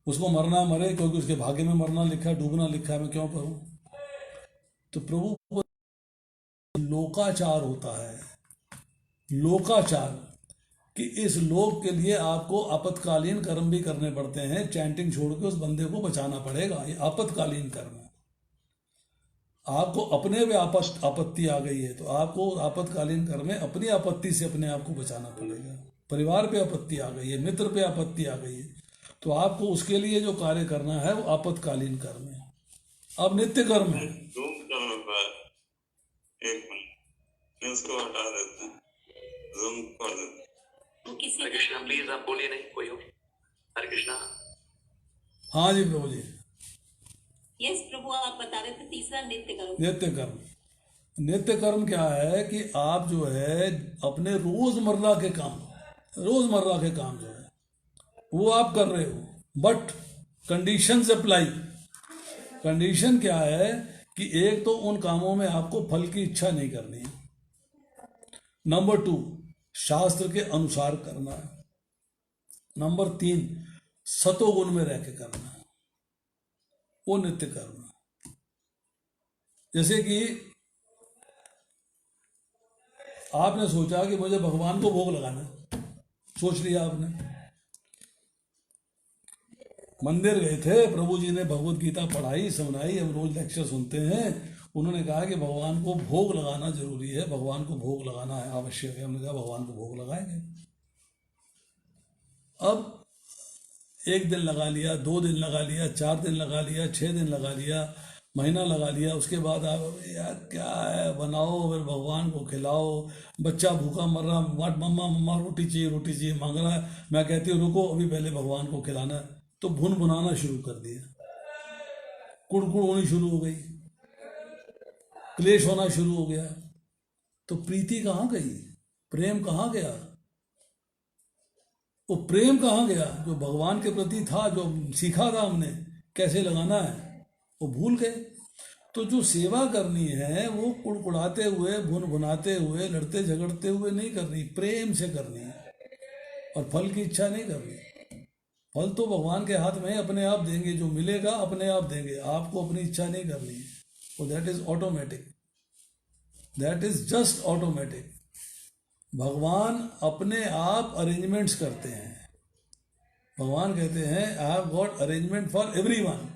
उसको मरना मरे, क्योंकि उसके भाग्य में मरना लिखा है, डूबना लिखा है, मैं क्यों करूं? तो प्रभु लोकाचार होता है, लोकाचार, कि इस लोक के लिए आपको आपातकालीन कर्म भी करने पड़ते हैं। चैंटिंग छोड़ के उस बंदे को बचाना पड़ेगा, ये आपातकालीन कर्म है। आपको अपने पे आपत्ति आ गई है तो आपको आपातकालीन कर्म में अपनी आपत्ति से अपने आप को बचाना पड़ेगा। परिवार पे आपत्ति आ गई है, मित्र पे आपत्ति आ गई है, तो आपको उसके लिए जो कार्य करना है वो आपातकालीन कर्म है। अब नित्य कर्म है। इसको हटा देते हैं, ज़ूम कर देते हैं। हरे कृष्णा, प्लीज आप बोलिए, नहीं कोई हो। हरे कृष्णा। हाँ जी प्रभु जी। यस प्रभु, आप बता रहे थे तीसरा नित्य कर्म। नित्य कर्म, नित्य कर्म क्या है कि आप जो है अपने रोजमर्रा के काम जो है वो आप कर रहे हो, बट कंडीशंस अप्लाई। कंडीशन क्या है कि एक तो उन कामों में आपको फल की इच्छा नहीं करनी है, नंबर 2 शास्त्र के अनुसार करना है, नंबर 3 सतोगुण में रह के करना है, वो नित्य कर्म है। जैसे कि आपने सोचा कि मुझे भगवान को भोग लगाना है, सोच लिया आपने, मंदिर गए थे, प्रभु जी ने भगवत गीता पढ़ाई सुनाई, हम रोज लेक्चर सुनते हैं, उन्होंने कहा कि भगवान को भोग लगाना जरूरी है, भगवान को भोग लगाना है आवश्यक है। हमने कहा भगवान को भोग लगाएंगे। अब 1 दिन लगा लिया, 2 दिन लगा लिया, 4 दिन लगा लिया, 6 दिन लगा लिया, महीना लगा लिया, उसके बाद आप यार क्या है, बनाओ फिर भगवान को खिलाओ। बच्चा भूखा मर रहा, मम्मा मम्मा रोटी चाहिए मांग रहा है, मैं कहती हूँ रुको अभी पहले भगवान को खिलाना है, तो भुन भुनाना शुरू कर दिया, कुड़कुड़ होनी शुरू हो गई, क्लेश होना शुरू हो गया। तो प्रीति कहाँ गई, प्रेम कहाँ गया? वो प्रेम कहाँ गया जो भगवान के प्रति था, जो सीखा था हमने कैसे लगाना है, वो भूल गए। तो जो सेवा करनी है वो कुड़कुड़ाते हुए, भुन भुनाते हुए, लड़ते झगड़ते हुए नहीं करनी, प्रेम से करनी है, और फल की इच्छा नहीं करनी। फल तो भगवान के हाथ में है, अपने आप देंगे, जो मिलेगा अपने आप देंगे, आपको अपनी इच्छा नहीं करनी है। तो that is automatic, that is just automatic. भगवान अपने आप अरेंजमेंट्स करते हैं। भगवान कहते हैं I have got arrangement for everyone.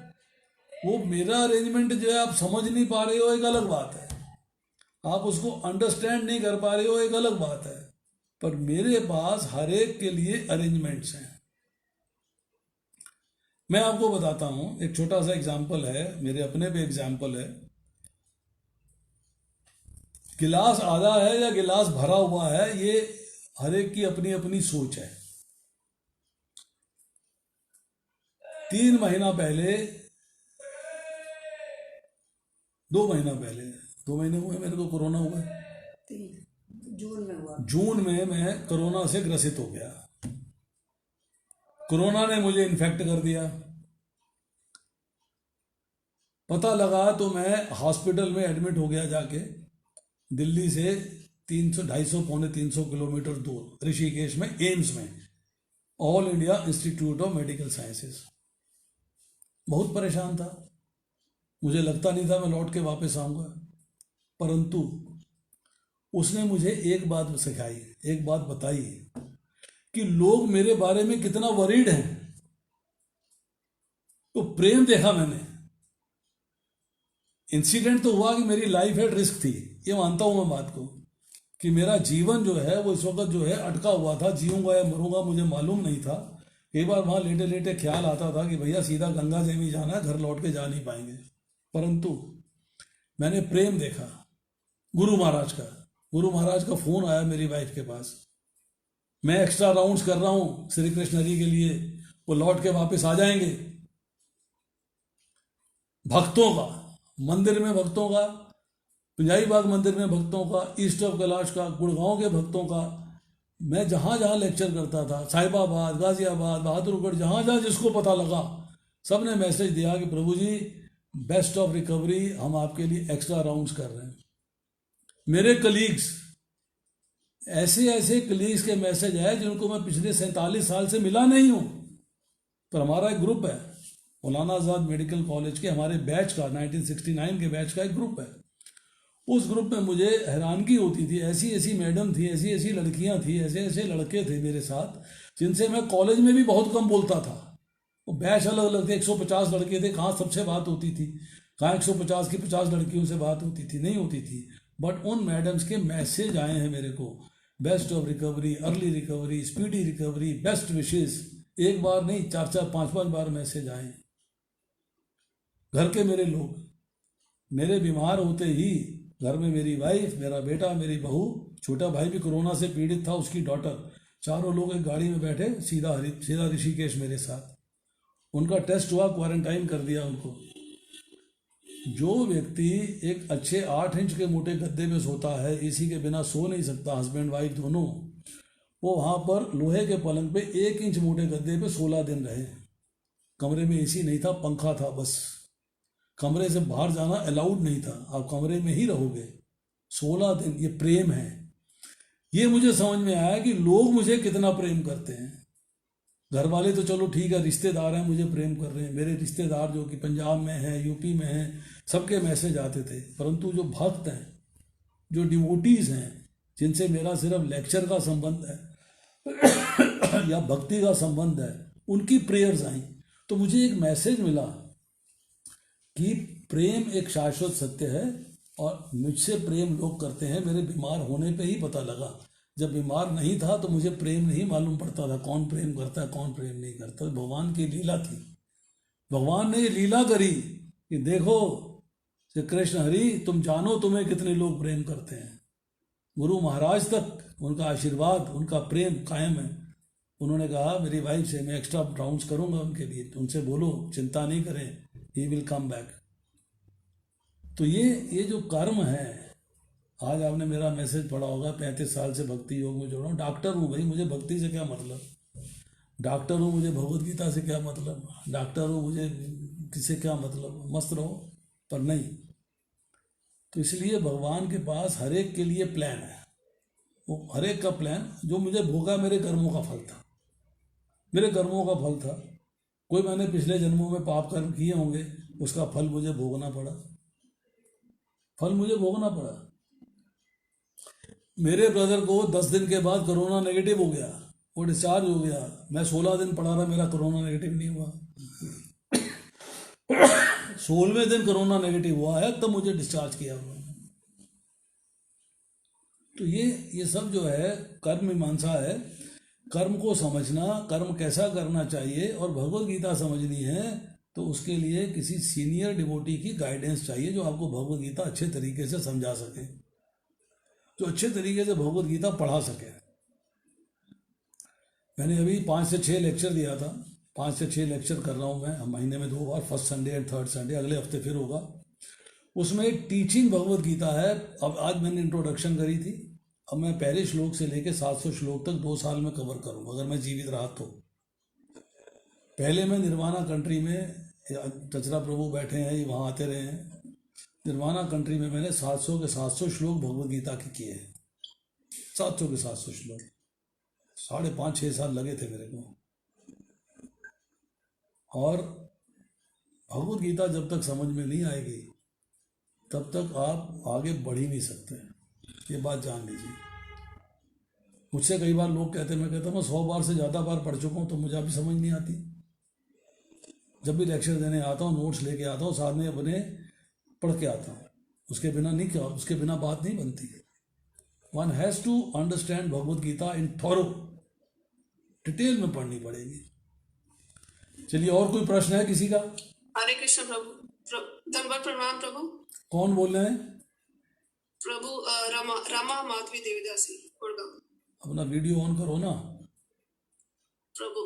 वो मेरा अरेंजमेंट जो है आप समझ नहीं पा रहे हो, एक अलग बात है, आप उसको अंडरस्टैंड नहीं कर पा रहे हो, एक अलग बात है, पर मेरे पास हर एक के लिए अरेंजमेंट्स हैं। मैं आपको बताता हूं, एक छोटा सा एग्जाम्पल है, मेरे अपने भी एग्जाम्पल है। गिलास आधा है या गिलास भरा हुआ है, ये हर एक की अपनी अपनी सोच है। 3 महीना पहले, 2 महीना पहले, 2 महीने हुए मेरे को कोरोना हुआ, जून में हुआ। जून में मैं कोरोना से ग्रसित हो गया। कोरोना ने मुझे इन्फेक्ट कर दिया। पता लगा तो मैं हॉस्पिटल में एडमिट हो गया जाके, दिल्ली से 250 पौने 300 किलोमीटर दूर, ऋषिकेश में, एम्स में, all India institute of medical sciences. बहुत परेशान था, मुझे लगता नहीं था मैं लौट के वापस आऊंगा, परंतु उसने मुझे एक बात सिखाई, एक बात बताई कि लोग मेरे बारे में कितना वरीड हैं। तो प्रेम देखा मैंने। इंसिडेंट तो हुआ कि मेरी लाइफ एट रिस्क थी, ये मानता हूं मैं बात को, कि मेरा जीवन जो है वो इस वक्त जो है अटका हुआ था, जीऊंगा या मरूंगा मुझे मालूम नहीं था। कई बार वहां लेटे लेटे ख्याल आता था कि भैया सीधा गंगा देवी जाना है, घर लौट के जा नहीं पाएंगे। परंतु मैंने प्रेम देखा गुरु महाराज का। गुरु महाराज का फोन आया मेरी वाइफ के पास, मैं एक्स्ट्रा राउंड्स कर रहा हूं श्री कृष्ण हरि के लिए, वो लौट के वापस आ जाएंगे। भक्तों का, मंदिर में भक्तों का, पिंजाई बाग मंदिर में भक्तों का, ईस्ट ऑफ कैलाश का, गुड़गांव के भक्तों का, मैं जहां जहां लेक्चर करता था, साहिबाबाद, गाजियाबाद, बहादुरगढ़, जहां जहां जिसको पता लगा, सबने मैसेज दिया कि प्रभु जी बेस्ट ऑफ रिकवरी, हम आपके लिए एक्स्ट्रा राउंड्स कर रहे हैं। मेरे कलीग्स, ऐसे ऐसे कलीग्स के मैसेज है जिनको मैं पिछले 47 साल से मिला नहीं हूं, पर हमारा एक ग्रुप है मौलाना आजाद मेडिकल कॉलेज के, हमारे बैच का, 1969 के बैच का एक ग्रुप है। उस ग्रुप में मुझे हैरानगी होती थी, ऐसी ऐसी मैडम थी, ऐसी ऐसी लड़कियां थी, ऐसे ऐसे लड़के थे मेरे साथ, जिनसे मैं कॉलेज में भी बहुत कम बोलता था। वो बैच अलग अलग थे, 150 लड़के थे, कहाँ सबसे बात होती थी, कहाँ 150 की 50 लड़कियों से बात होती थी, नहीं होती थी। बट उन मैडम्स के मैसेज आए हैं मेरे को, best of recovery, early recovery, speedy recovery, best विशेष। एक बार नहीं, 4-4, 5-5 बार मैसेज आए। घर के मेरे लोग, मेरे बीमार होते ही घर में मेरी वाइफ, मेरा बेटा, मेरी बहू, छोटा भाई भी कोरोना से पीड़ित था, उसकी डॉटर, चारों लोग एक गाड़ी में बैठे, सीधा ऋषिकेश मेरे साथ। उनका टेस्ट हुआ, क्वारंटाइन कर दिया उनको। जो व्यक्ति एक अच्छे 8 इंच के मोटे गद्दे में सोता है, एसी के बिना सो नहीं सकता, हस्बैंड वाइफ दोनों, वो वहां पर लोहे के पलंग पे 1 इंच मोटे गद्दे पे 16 दिन रहे। कमरे में एसी नहीं था, पंखा था बस, कमरे से बाहर जाना अलाउड नहीं था, आप कमरे में ही रहोगे 16 दिन। ये प्रेम है। ये मुझे समझ में आया कि लोग मुझे कितना प्रेम करते हैं। घर वाले तो चलो ठीक है, रिश्तेदार हैं, मुझे प्रेम कर रहे हैं। मेरे रिश्तेदार जो कि पंजाब में हैं, यूपी में हैं, सबके मैसेज आते थे। परंतु जो भक्त हैं, जो डिवोटीज हैं, जिनसे मेरा सिर्फ लेक्चर का संबंध है या भक्ति का संबंध है, उनकी प्रेयर्स आई। तो मुझे एक मैसेज मिला कि प्रेम एक शाश्वत सत्य है और मुझसे प्रेम लोग करते हैं। मेरे बीमार होने पे ही पता लगा। जब बीमार नहीं था तो मुझे प्रेम नहीं मालूम पड़ता था, कौन प्रेम करता है कौन प्रेम नहीं करता। भगवान की लीला थी, भगवान ने ये लीला करी कि देखो श्री कृष्ण हरि, तुम जानो तुम्हें कितने लोग प्रेम करते हैं। गुरु महाराज तक उनका आशीर्वाद, उनका प्रेम कायम है। उन्होंने कहा मेरी वाइफ से, मैं एक्स्ट्रा राउंड्स करूंगा उनके लिए, उनसे बोलो चिंता नहीं करें, ही विल कम बैक। तो ये जो कर्म है, आज आपने मेरा मैसेज पढ़ा होगा, 35 साल से भक्ति योग में जुड़ा हूँ। डॉक्टर हूँ भाई, मुझे भक्ति से क्या मतलब, डॉक्टर हूँ, मुझे भगवत गीता से क्या मतलब, डॉक्टर हूँ, मुझे किससे क्या मतलब, मस्त रहो। पर नहीं, तो इसलिए भगवान के पास हर एक के लिए प्लान है। वो हर एक का प्लान जो मुझे भोगा मेरे कर्मों का फल था, मेरे कर्मों का फल था। कोई मैंने पिछले जन्मों में पाप कर्म किए होंगे, उसका फल मुझे भोगना पड़ा, फल मुझे भोगना पड़ा। मेरे ब्रदर को 10 दिन के बाद कोरोना नेगेटिव हो गया, वो डिस्चार्ज हो गया। मैं 16 दिन पड़ा रहा, मेरा कोरोना नेगेटिव नहीं हुआ। 16वें दिन कोरोना नेगेटिव हुआ है, तब मुझे डिस्चार्ज किया उन्होंने। तो ये सब जो है कर्म मीमांसा है, कर्म को समझना, कर्म कैसा करना चाहिए और भगवत गीता समझनी है, तो उसके लिए किसी सीनियर डिवोटी की गाइडेंस चाहिए जो आपको भगवत गीता अच्छे तरीके से समझा सके, जो अच्छे तरीके से भगवत गीता पढ़ा सके। मैंने अभी 5 से 6 लेक्चर दिया था, 5 से 6 लेक्चर कर रहा हूँ मैं महीने में 2 बार, first Sunday and third Sunday. अगले हफ्ते फिर होगा। उसमें टीचिंग भगवत गीता है। अब आज मैंने इंट्रोडक्शन करी थी, अब मैं पहले श्लोक से लेकर 700 श्लोक तक 2 साल में कवर करूँगा अगर मैं जीवित रहा तो। पहले मैं निर्वाणा कंट्री में, चचरा प्रभु बैठे हैं, ये वहाँ आते रहे हैं, निर्वाणा कंट्री में मैंने 700 के 700 श्लोक भगवत गीता के किए हैं। 700 के 700 श्लोक, 5.5-6 साल लगे थे मेरे को। और भगवत गीता जब तक समझ में नहीं आएगी तब तक आप आगे बढ़ ही नहीं सकते, ये बात जान लीजिए। मुझसे कई बार लोग कहते हैं, मैं कहता हूँ 100 बार से ज़्यादा बार पढ़ चुका हूँ तो मुझे अभी समझ नहीं आती। जब भी लेक्चर देने आता हूँ, नोट्स लेके आता हूँ, साथ में अपने पढ़ के आता हूँ, उसके बिना नहीं, क्या उसके बिना बात नहीं बनती। One has to understand Bhagavad Gita in thorough, detail में पढ़नी पड़ेगी। चलिए, और कोई प्रश्न है किसी का? हरे कृष्ण प्रभु, धन्यवाद, प्रणाम प्रभु। कौन बोल रहे हैं? प्रभु रमा माधवी देवीदासी, गुड़गांव। अपना वीडियो ऑन करो ना प्रभु।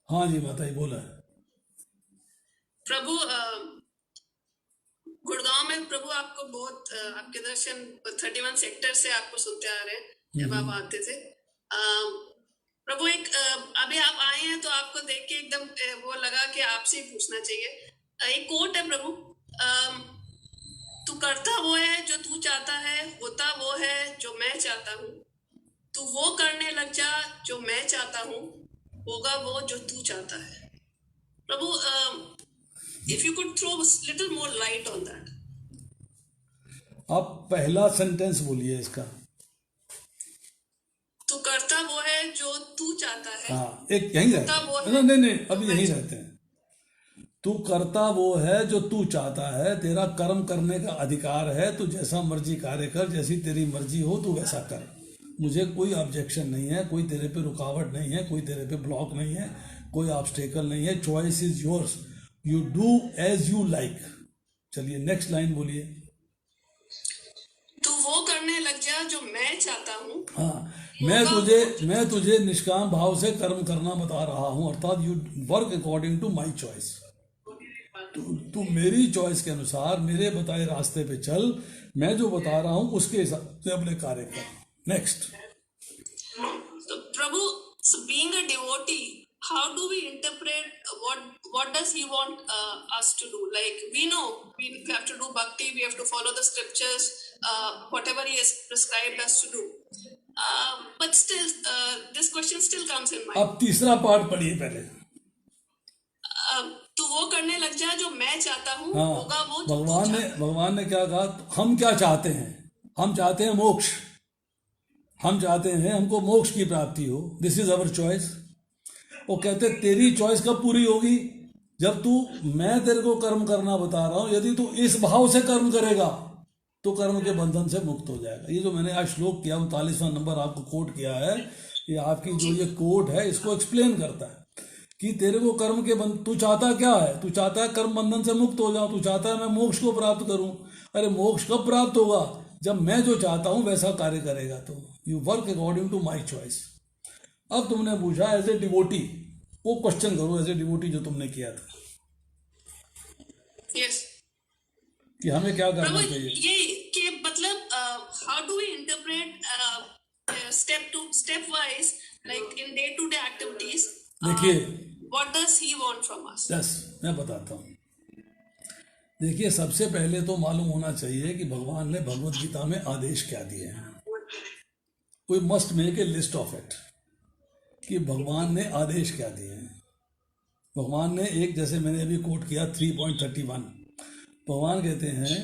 हाँ जी माता जी, बोला है प्रभु। गुड़गांव में प्रभु आपको बहुत आपके दर्शन 31 सेक्टर से आपको सुनते आ रहे हैं जब आप आते थे। प्रभु, एक अभी आप आए हैं तो आपको देख के एकदम वो लगा कि आपसे ही पूछना चाहिए। एक कोट है प्रभु, तू करता वो है जो तू चाहता है, होता वो है जो मैं चाहता हूँ, तू वो करने लग जा जो मैं चाहता हूँ, होगा वो जो तू चाहता है। प्रभु, if you could throw little more light on that. आप पहला सेंटेंस बोलिए इसका। तू करता वो है जो तू चाहता है। हाँ, एक यहीं रहते हैं। नहीं, अभी यहीं रहते हैं। तू करता वो है जो तू चाहता है, तेरा कर्म करने का अधिकार है, तू जैसा मर्जी कार्य कर, जैसी तेरी मर्जी हो तू वैसा कर। मुझे कोई ऑब्जेक्शन नहीं है, कोई तेरे पे रुकावट नहीं है, कोई तेरे पे ब्लॉक नहीं है, कोई ऑब्स्टेकल नहीं है। Choice is yours, you do as you like. चलिए नेक्स्ट लाइन बोलिए। तू वो करने लग जा जो मैं चाहता हूँ। हाँ, मैं तुझे निष्काम भाव से कर्म करना बता रहा हूँ, अर्थात you work according to my choice. तू मेरी चॉइस के अनुसार मेरे बताए रास्ते पे चल, मैं जो बता रहा हूँ उसके हिसाब से अपने कार्य कर। नेक्स्ट। तो प्रभु, being a devotee, how do we interpret what does he want us to do? Like, we know we have to do bhakti, we have to follow the scriptures, whatever he has prescribed us to do, but still this question still comes in mind. अब तीसरा पार्ट पढ़िए पहले। तू वो करने लग जा जो मैं चाहता हूँ, हाँ, होगा वो जो तू चाहता है। भगवान ने क्या कहा? हम क्या चाहते हैं? हम चाहते हैं मोक्ष, हम चाहते हैं हमको मोक्ष की प्राप्ति हो। This is our choice. वो कहते तेरी चॉइस कब पूरी होगी? जब तू, मैं तेरे को कर्म करना बता रहा हूं, यदि तू इस भाव से कर्म करेगा तो कर्म के बंधन से मुक्त हो जाएगा। ये जो मैंने आज श्लोक किया 39वां नंबर आपको कोट किया है, ये आपकी जो ये कोट है इसको एक्सप्लेन करता है कि तेरे को कर्म के बंधन, तू चाहता क्या है, तू चाहता है कर्म बंधन से मुक्त हो जाऊं, तू चाहता है मैं मोक्ष को प्राप्त करूं। अरे मोक्ष कब प्राप्त होगा, जब मैं जो चाहता हूं वैसा कार्य करेगा तो। You work according to my choice. अब तुमने पूछा एज ए डिवोटी, वो क्वेश्चन करो एज ए डिवोटी जो तुमने किया था यस कि हमें क्या करना प्रभु, चाहिए। ये कि मतलब how do we interpret step wise like in day to day activities, देखिए what does he want from us? Yes मैं बताता हूँ। देखिए सबसे पहले तो मालूम होना चाहिए कि भगवान ने भगवत गीता में आदेश क्या दिए हैं। We must make a list of it कि भगवान ने आदेश क्या दिए हैं। भगवान ने एक, जैसे मैंने अभी कोट किया 3.31, भगवान कहते हैं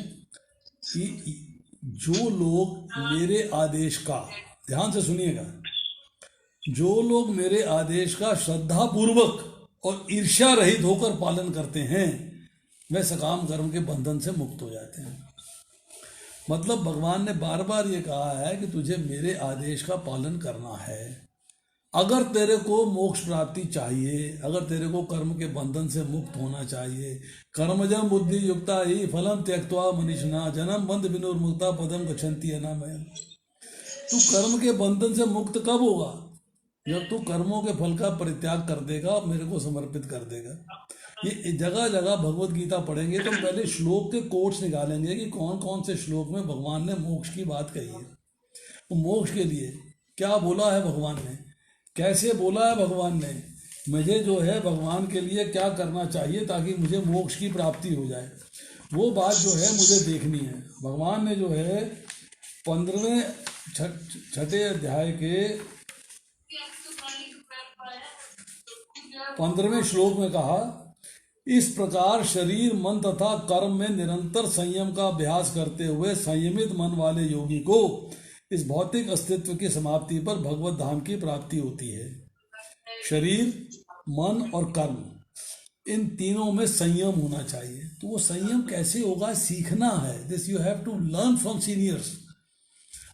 कि जो लोग मेरे आदेश का, ध्यान से सुनिएगा, जो लोग मेरे आदेश का श्रद्धा पूर्वक और ईर्ष्या रहित होकर पालन करते हैं वे सकाम कर्म के बंधन से मुक्त हो जाते हैं। मतलब भगवान ने बार बार ये कहा है कि तुझे मेरे आदेश का पालन करना है। अगर तेरे को मोक्ष प्राप्ति चाहिए, अगर तेरे को कर्म के बंधन से मुक्त होना चाहिए, कर्मजम बुद्धि युक्ता ही फलम त्यक्त्वा मनीषिणा जन्म बंध विनुर्मुक्ता पदम गच्छन्ति अनामयम्। तू कर्म के बंधन से मुक्त कब होगा, जब तू कर्मों के फल का परित्याग कर देगा, मेरे को समर्पित कर देगा। ये जगह जगह भगवत गीता पढ़ेंगे तो हम पहले श्लोक के कोट्स निकालेंगे कि कौन कौन से श्लोक में भगवान ने मोक्ष की बात कही है। तो मोक्ष के लिए क्या बोला है भगवान ने, कैसे बोला है भगवान ने, मुझे जो है भगवान के लिए क्या करना चाहिए ताकि मुझे मोक्ष की प्राप्ति हो जाए, वो बात जो है मुझे देखनी है। भगवान ने जो है 15वें छठे अध्याय के 15वें श्लोक में कहा, इस प्रकार शरीर मन तथा कर्म में निरंतर संयम का अभ्यास करते हुए संयमित मन वाले योगी को इस भौतिक अस्तित्व की समाप्ति पर भगवत धाम की प्राप्ति होती है। शरीर, मन और कर्म, इन तीनों में संयम होना चाहिए। तो वो संयम कैसे होगा, सीखना है। This you have to learn from seniors.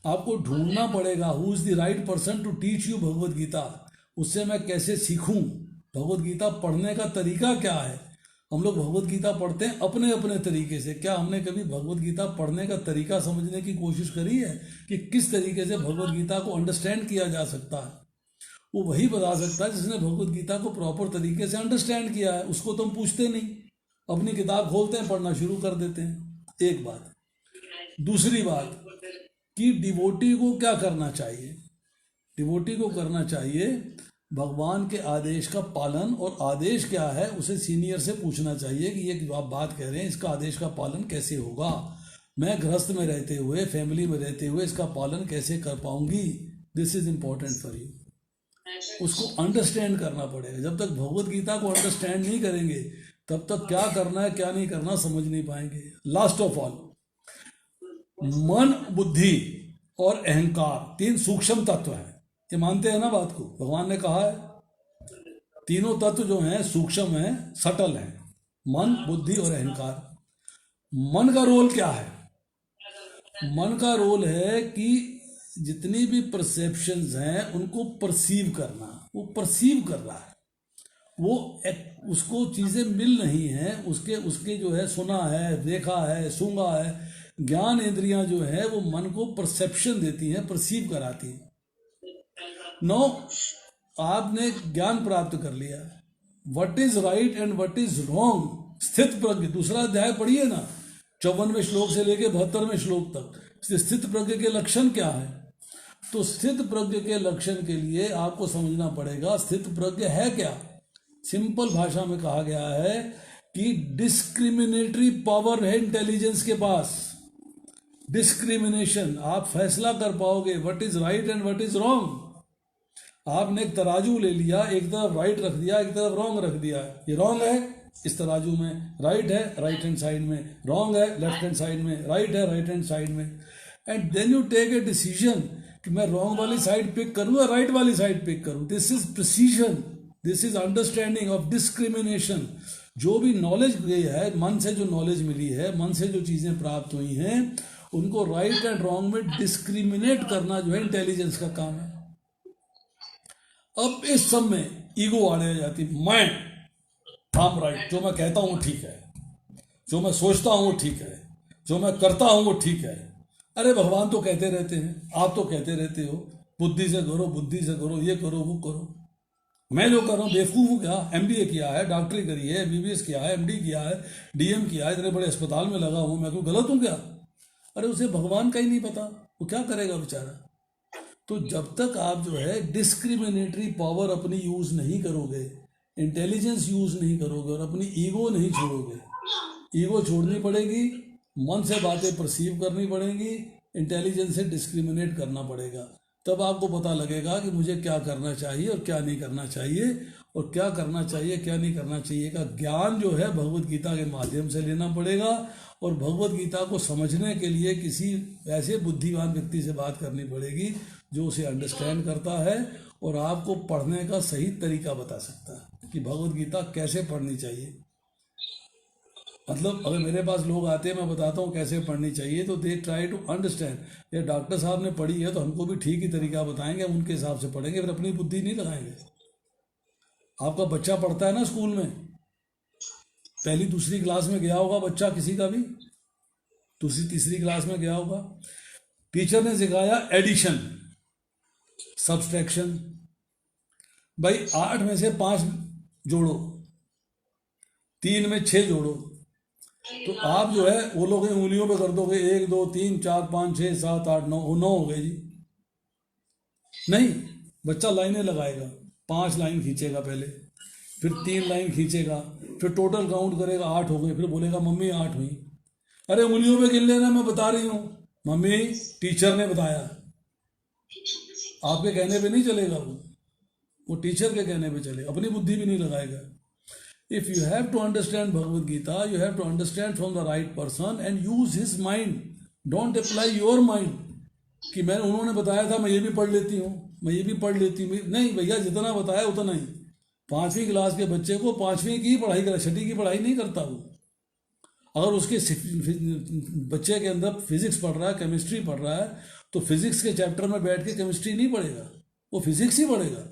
आपको ढूंढना पड़ेगा who is the right person to teach you Bhagavad Gita. उससे मैं कैसे सीखूं, भगवत गीता पढ़ने का तरीका क्या है। हम लोग भगवत गीता पढ़ते हैं अपने अपने तरीके से। क्या हमने कभी भगवत गीता पढ़ने का तरीका समझने की कोशिश करी है कि किस तरीके से भगवत गीता को अंडरस्टैंड किया जा सकता है। वो वही बता सकता है जिसने भगवत गीता को प्रॉपर तरीके से अंडरस्टैंड किया है। उसको तो हम पूछते नहीं, अपनी किताब खोलते हैं, पढ़ना शुरू कर देते हैं। एक बात। दूसरी बात कि डिवोटी को क्या करना चाहिए। डिवोटी को करना चाहिए भगवान के आदेश का पालन, और आदेश क्या है उसे सीनियर से पूछना चाहिए कि ये आप बात कह रहे हैं, इसका आदेश का पालन कैसे होगा। मैं गृहस्थ में रहते हुए, फैमिली में रहते हुए इसका पालन कैसे कर पाऊंगी। This is important for you. उसको अंडरस्टैंड करना पड़ेगा। जब तक भगवत गीता को अंडरस्टैंड नहीं करेंगे तब तक क्या करना है क्या नहीं करना समझ नहीं पाएंगे। लास्ट ऑफ ऑल, मन, बुद्धि और अहंकार 3 सूक्ष्म तत्व हैं। ये मानते हैं ना बात को, भगवान ने कहा है। तीनों तत्व जो हैं सूक्ष्म हैं, सटल हैं, मन, बुद्धि और अहंकार। मन का रोल क्या है। मन का रोल है कि जितनी भी परसेप्शंस हैं उनको परसीव करना। वो परसीव कर रहा है, वो उसको चीजें मिल रही हैं, उसके जो है सुना है, देखा है, सूंघा है। ज्ञान इंद्रियां जो है वो मन को परसेप्शन देती हैं, परसीव कराती हैं। नो, आपने ज्ञान प्राप्त कर लिया, what is right and what is wrong. स्थित प्रज्ञ, दूसरा अध्याय पढ़िए ना, 54वें श्लोक से लेके 72वें श्लोक तक। स्थित प्रज्ञ के लक्षण क्या है। तो स्थित प्रज्ञ के लक्षण के लिए आपको समझना पड़ेगा स्थित प्रज्ञ है क्या। सिंपल भाषा में कहा गया है कि डिस्क्रिमिनेटरी पावर है इंटेलिजेंस के पास। डिस्क्रिमिनेशन, आप फैसला कर पाओगे what is right and what is wrong. आपने एक तराजू ले लिया, एक तरफ राइट रख दिया, एक तरफ रॉन्ग रख दिया। ये रॉन्ग है इस तराजू में, राइट है राइट हैंड साइड में, रॉन्ग है लेफ्ट हैंड साइड में, राइट है राइट हैंड साइड में। And then you take a decision कि मैं रॉन्ग वाली साइड पिक करूं या राइट वाली साइड पिक करूं। This is precision, this is understanding of discrimination. जो भी नॉलेज गई है, मन से जो नॉलेज मिली है, मन से जो चीजें प्राप्त हुई हैं, उनको राइट एंड रॉन्ग में डिस्क्रिमिनेट करना जो है इंटेलिजेंस का काम है। अब इस सब में ईगो आने जाती, मैं I'm राइट, जो मैं कहता हूँ ठीक है, जो मैं सोचता हूँ वो ठीक है, जो मैं करता हूँ वो ठीक है। अरे भगवान तो कहते रहते हैं, आप तो कहते रहते हो बुद्धि से करो, बुद्धि से करो, ये करो वो करो। मैं जो कर रहा हूँ बेवकूफ़ हूँ क्या? MBA किया है, डॉक्टरी करी है, MBBS किया है, MD किया है, DM किया है, इतने बड़े अस्पताल में लगा हूँ, मैं कोई गलत हूँ क्या? अरे उसे भगवान का ही नहीं पता, वो क्या करेगा बेचारा। तो जब तक आप जो है डिस्क्रिमिनेटरी पावर अपनी यूज़ नहीं करोगे, इंटेलिजेंस यूज़ नहीं करोगे और अपनी ईगो नहीं छोड़ोगे, ईगो छोड़नी पड़ेगी, मन से बातें परसीव करनी पड़ेंगी, इंटेलिजेंस से डिस्क्रिमिनेट करना पड़ेगा। तब आपको पता लगेगा कि मुझे क्या करना चाहिए और क्या नहीं करना चाहिए, और क्या करना चाहिए क्या नहीं करना चाहिए का ज्ञान जो है भगवत गीता के माध्यम से लेना पड़ेगा। और भगवत गीता को समझने के लिए किसी ऐसे बुद्धिमान व्यक्ति से बात करनी पड़ेगी जो उसे अंडरस्टैंड करता है और आपको पढ़ने का सही तरीका बता सकता है कि भगवत गीता कैसे पढ़नी चाहिए। मतलब अगर मेरे पास लोग आते हैं, मैं बताता हूँ कैसे पढ़नी चाहिए, तो दे ट्राई टू अंडरस्टैंड। ये डॉक्टर साहब ने पढ़ी है तो हमको भी ठीक ही तरीका बताएंगे, हम उनके हिसाब से पढ़ेंगे, फिर अपनी बुद्धि नहीं लगाएंगे। आपका बच्चा पढ़ता है ना स्कूल में, पहली दूसरी क्लास में गया होगा बच्चा, किसी का भी दूसरी तीसरी क्लास में गया होगा, टीचर ने सिखाया एडिशन, सब्सट्रैक्शन, भाई 8 में से 5 जोड़ो, 3 में 6 जोड़ो, तो आप जो है वो लोग उंगलियों पे कर दोगे 1 2 3 4 5 6 7 8 9 हो गए जी। नहीं, बच्चा लाइनें लगाएगा, 5 लाइन खींचेगा पहले, फिर 3 लाइन खींचेगा, फिर टोटल काउंट करेगा 8 हो गए, फिर बोलेगा मम्मी 8 हुई। अरे उंगलियों पे गिन लेना, मैं बता रही हूँ, मम्मी टीचर ने बताया, आपके कहने पे नहीं चलेगा, वो टीचर के कहने पे चलेगा, अपनी बुद्धि भी नहीं लगाएगा। If you have to understand Bhagavad Gita, you have to understand from the right person and use his mind. Don't apply your mind. कि मैं उन्होंने बताया था मैं ये भी पढ़ लेती हूँ, मैं ये भी पढ़ लेती हूँ। नहीं भैया, जितना बताया उतना ही। 5वीं क्लास के बच्चे को 5वीं की पढ़ाई कर, 6ठी की पढ़ाई नहीं करता वो। अगर उसके बच्चे के अंदर फिजिक्स पढ़ रहा है, केमिस्ट्री पढ़ रहा है, तो फिजिक्स के चैप्टर में बैठ के केमिस्ट्री नहीं पढ़ेगा, वो फिजिक्स ही पढ़ेगा।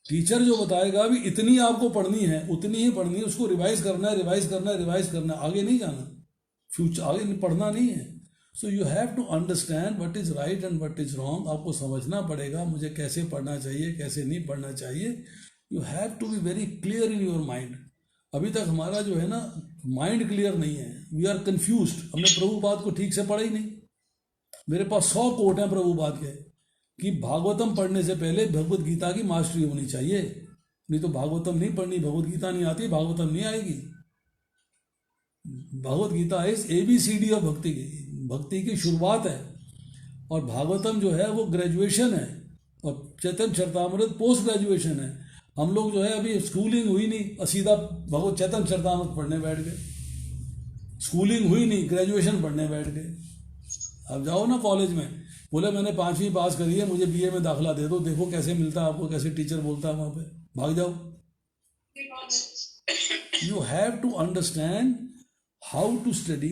टीचर जो बताएगा भी इतनी आपको पढ़नी है, उतनी ही पढ़नी है, उसको रिवाइज करना है, रिवाइज करना है, रिवाइज करना है, आगे नहीं जाना, फ्यूचर आगे पढ़ना नहीं है। So you have to understand what is right and what is wrong. आपको समझना पड़ेगा मुझे कैसे पढ़ना चाहिए, कैसे नहीं पढ़ना चाहिए। You have to be very clear in your mind. अभी तक हमारा जो है ना माइंड क्लियर नहीं है, वी आर कन्फ्यूज्ड। हमने प्रभुपाद को ठीक से पढ़ा ही नहीं। मेरे पास 100 कोट हैं प्रभुपाद के कि भागवतम पढ़ने से पहले भगवत गीता की मास्टरी होनी चाहिए, नहीं तो भागवतम नहीं पढ़नी, भगवत गीता नहीं आती, भागवतम नहीं आएगी। भगवत गीता इज ABCD ऑफ भक्ति की, भक्ति की शुरुआत है। और भागवतम जो है वो ग्रेजुएशन है, और चैतन्य चरितामृत पोस्ट ग्रेजुएशन है। हम लोग जो है अभी स्कूलिंग हुई नहीं और सीधा भगवत चैतन्य चरितामृत पढ़ने बैठ गए, स्कूलिंग हुई नहीं, ग्रेजुएशन पढ़ने बैठ गए। अब जाओ ना कॉलेज में, बोले मैंने 5वीं पास करी है, मुझे BA में दाखिला दे दो, देखो कैसे मिलता है आपको, कैसे टीचर बोलता है वहां पे, भाग जाओ। You have to understand how to study,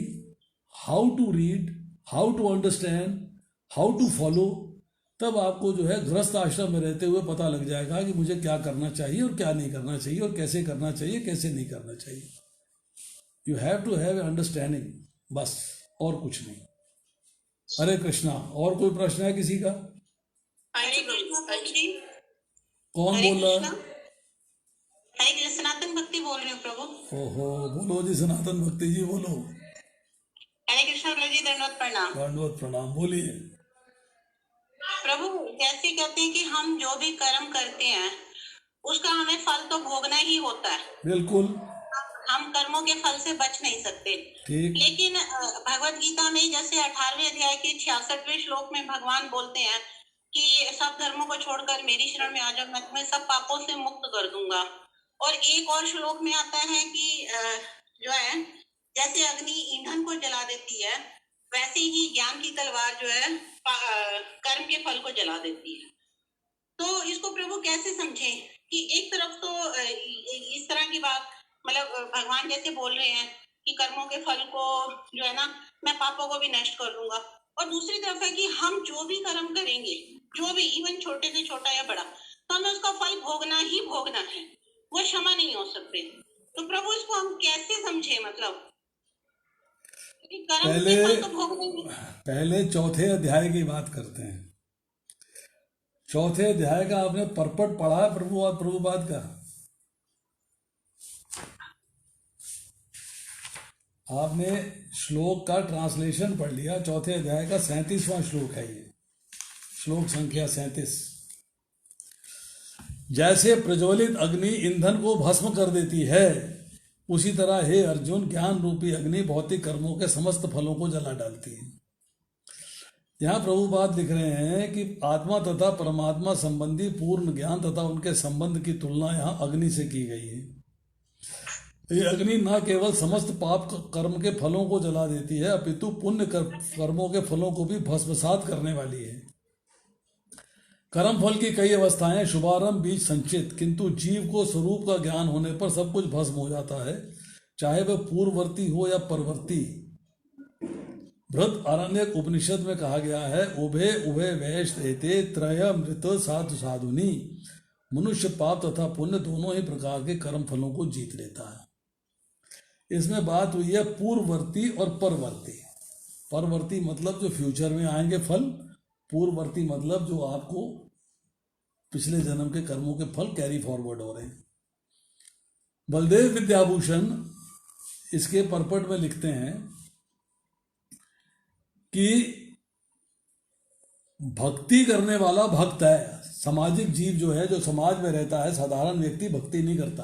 how to read, how to understand, how to follow. तब आपको जो है गृहस्थ आश्रम में रहते हुए पता लग जाएगा कि मुझे क्या करना चाहिए और क्या नहीं करना चाहिए, और कैसे करना चाहिए, कैसे नहीं करना चाहिए। You have to have a understanding, बस, और कुछ नहीं। हरे कृष्णा। और कोई प्रश्न है किसी का? कौन बोल रहा है? हरे सनातन भक्ति बोल रही हूँ प्रभु। ओहो, बोलो जी सनातन भक्ति जी, बोलो। हरे कृष्णा प्रभु जी, दंडवत प्रणाम। दंडवत प्रणाम, बोलिए। प्रभु जैसे कहते हैं कि हम जो भी कर्म करते हैं उसका हमें फल तो भोगना ही होता है। बिल्कुल, हम कर्मों के फल से बच नहीं सकते। ठीक। लेकिन भगवत गीता में जैसे 18वें अध्याय के 66वें श्लोक में भगवान बोलते हैं कि सब धर्मों को छोड़कर मेरी शरण में आ जाओ, मैं तुम्हें सब पापों से मुक्त कर दूंगा। और एक और श्लोक में आता है कि जो है जैसे अग्नि ईंधन को जला देती है, वैसे ही ज्ञान की तलवार जो है कर्म के फल को जला देती है। तो इसको प्रभु कैसे समझें कि एक तरफ तो इस तरह की बात, मतलब भगवान जैसे बोल रहे हैं कि कर्मों के फल को जो है ना मैं पापों को भी नष्ट कर दूंगा। और दूसरी तरफ है कि हम जो भी कर्म करेंगे, जो भी, इवन छोटे से छोटा या बड़ा, तो हमें उसका फल भोगना ही भोगना है, वो क्षमा नहीं हो सकते। तो प्रभु इसको हम कैसे समझे, मतलब कर्म के फल तो भोगने। पहले चौथे अध्याय की बात करते हैं। चौथे अध्याय का आपने परपट पढ़ा है प्रभुपाद का? आपने श्लोक का ट्रांसलेशन पढ़ लिया। चौथे अध्याय का 37वां श्लोक है ये, श्लोक संख्या 37। जैसे प्रज्वलित अग्नि ईंधन को भस्म कर देती है, उसी तरह हे अर्जुन ज्ञान रूपी अग्नि भौतिक कर्मों के समस्त फलों को जला डालती है। यहाँ प्रभुपाद लिख रहे हैं कि आत्मा तथा परमात्मा संबंधी पूर्ण ज्ञान तथा उनके संबंध की तुलना यहाँ अग्नि से की गई है। ये अग्नि न केवल समस्त पाप कर्म के फलों को जला देती है, अपितु पुण्य कर्मों के फलों को भी भस्मसात करने वाली है। कर्म फल की कई अवस्थाएं, शुभारंभ, बीज, संचित, किंतु जीव को स्वरूप का ज्ञान होने पर सब कुछ भस्म हो जाता है, चाहे वह पूर्ववर्ती हो या परवर्ती। बृहद आरण्यक उपनिषद में कहा गया है, उभे उभे वैश एते त्रय मृत साधु साधुनी। मनुष्य पाप तथा पुण्य दोनों ही प्रकार के कर्म फलों को जीत लेता है। इसमें बात हुई है पूर्ववर्ती और परवर्ती। परवर्ती मतलब जो फ्यूचर में आएंगे फल, पूर्ववर्ती मतलब जो आपको पिछले जन्म के कर्मों के फल कैरी फॉरवर्ड हो रहे हैं। बलदेव विद्याभूषण इसके परपट में लिखते हैं कि भक्ति करने वाला भक्त है। सामाजिक जीव जो है, जो समाज में रहता है, साधारण व्यक्ति भक्ति नहीं करता,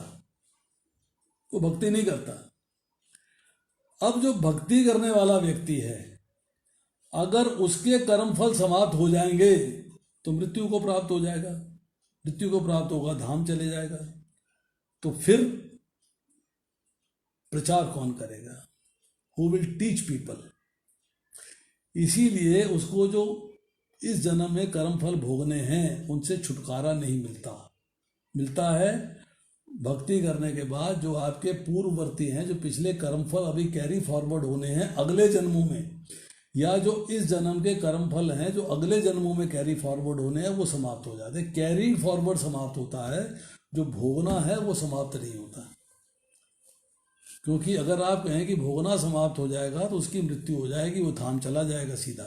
वो भक्ति नहीं करता। अब जो भक्ति करने वाला व्यक्ति है, अगर उसके कर्म फल समाप्त हो जाएंगे तो मृत्यु को प्राप्त हो जाएगा, मृत्यु को प्राप्त होगा, धाम चले जाएगा। तो फिर प्रचार कौन करेगा? Who will teach people? इसीलिए उसको जो इस जन्म में कर्म फल भोगने हैं उनसे छुटकारा नहीं मिलता है भक्ति करने के बाद। जो आपके पूर्ववर्ती हैं, जो पिछले कर्म फल अभी कैरी फॉरवर्ड होने हैं अगले जन्मों में, या जो इस जन्म के कर्म फल हैं जो अगले जन्मों में कैरी फॉरवर्ड होने हैं, वो समाप्त हो जाते हैं। कैरी फॉरवर्ड समाप्त होता है, जो भोगना है वो समाप्त नहीं होता। क्योंकि अगर आप कहें कि भोगना समाप्त हो जाएगा तो उसकी मृत्यु हो जाएगी, वो धाम चला जाएगा सीधा।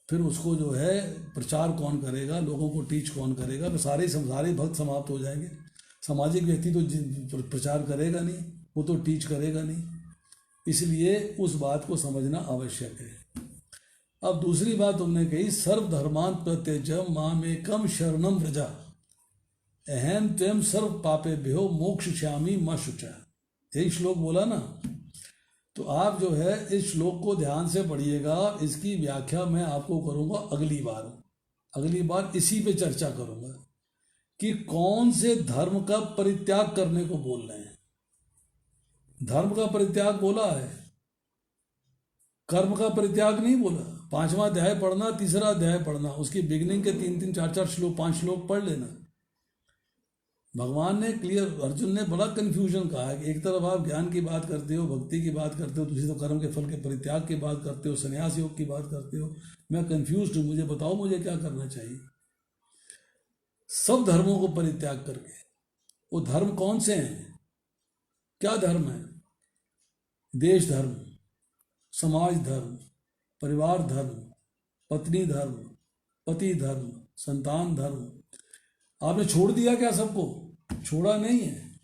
फिर उसको जो है प्रचार कौन करेगा, लोगों को टीच कौन करेगा? तो सारे भक्त समाप्त हो जाएंगे। सामाजिक व्यक्ति तो प्रचार करेगा नहीं, वो तो टीच करेगा नहीं। इसलिए उस बात को समझना आवश्यक है। अब दूसरी बात तुमने कही, सर्वधर्मान प्रत्यजम मामेकम शरणम व्रजा अहम त्वं सर्व पापेभ्यो मोक्षयिष्यामि मा शुचा। यही श्लोक बोला ना। तो आप जो है इस श्लोक को ध्यान से पढ़िएगा। इसकी व्याख्या मैं आपको करूंगा अगली बार इसी पे चर्चा करूंगा कि कौन से धर्म का परित्याग करने को बोल रहे हैं। धर्म का परित्याग बोला है, कर्म का परित्याग नहीं बोला। 5वां अध्याय पढ़ना, 3रा अध्याय पढ़ना, उसकी बिगिनिंग के 3-3, 4-4 श्लोक, 5 श्लोक पढ़ लेना। भगवान ने क्लियर, अर्जुन ने बड़ा कंफ्यूजन कहा है कि एक तरफ आप ज्ञान की बात करते हो, भक्ति की बात करते हो, दूसरी तरफ कर्म के फल के परित्याग की बात करते हो, संन्यास योग की बात करते हो। मैं कंफ्यूज हूं, मुझे बताओ मुझे क्या करना चाहिए। सब धर्मों को परित्याग करके, वो धर्म कौन से हैं? क्या धर्म है? देश धर्म, समाज धर्म, परिवार धर्म, पत्नी धर्म, पति धर्म, संतान धर्म। आपने छोड़ दिया क्या सबको? छोड़ा नहीं है।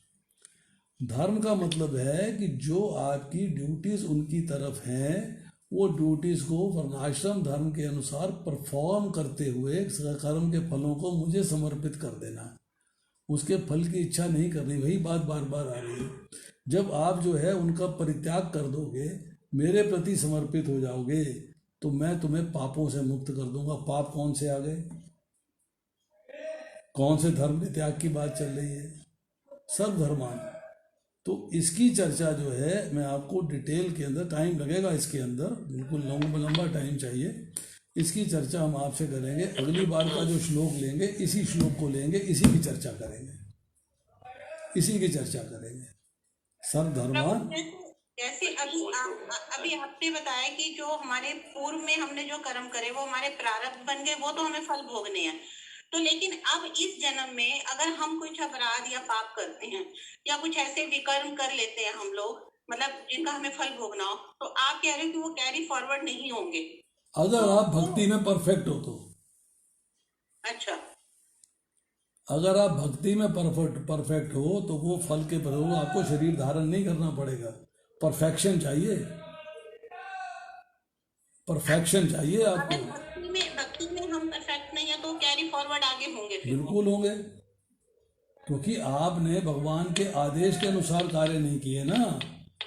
धर्म का मतलब है कि जो आपकी ड्यूटीज उनकी तरफ हैं, वो ड्यूटीज को वर्णाश्रम धर्म के अनुसार परफॉर्म करते हुए कर्म के फलों को मुझे समर्पित कर देना, उसके फल की इच्छा नहीं करनी। वही बात बार बार आ रही है। जब आप जो है उनका परित्याग कर दोगे, मेरे प्रति समर्पित हो जाओगे, तो मैं तुम्हें पापों से मुक्त कर दूंगा। पाप कौन से आ गए? कौन से धर्म के त्याग की बात चल रही है? सब धर्मान। तो इसकी चर्चा जो है मैं आपको डिटेल के अंदर, टाइम लगेगा इसके अंदर, बिल्कुल लंबा टाइम चाहिए। इसकी चर्चा हम आपसे करेंगे अगली बार। का जो श्लोक लेंगे, इसी श्लोक को लेंगे, इसी की चर्चा करेंगे। सब धर्मान। जैसे अभी आपने बताया कि जो हमारे पूर्व में हमने जो कर्म करे वो हमारे प्रारब्ध बन गए, वो तो हमें फल भोगने हैं। तो लेकिन अब इस जन्म में अगर हम कुछ अपराध या पाप करते हैं या कुछ ऐसे विकर्म कर लेते हैं हम लोग, मतलब जिनका हमें फल भोगना हो, तो आप कह रहे हो कि वो कैरी फॉरवर्ड नहीं होंगे? अगर आप भक्ति में परफेक्ट हो तो। अच्छा, अगर आप भक्ति में परफेक्ट हो तो वो फल के बदले आपको शरीर धारण नहीं करना पड़ेगा। परफेक्शन चाहिए, परफेक्शन चाहिए आपको। अगर भक्ति में हम परफेक्ट नहीं है तो कैरी फॉरवर्ड आगे होंगे फिर? बिल्कुल होंगे, क्योंकि आपने भगवान के आदेश के अनुसार कार्य नहीं किए ना।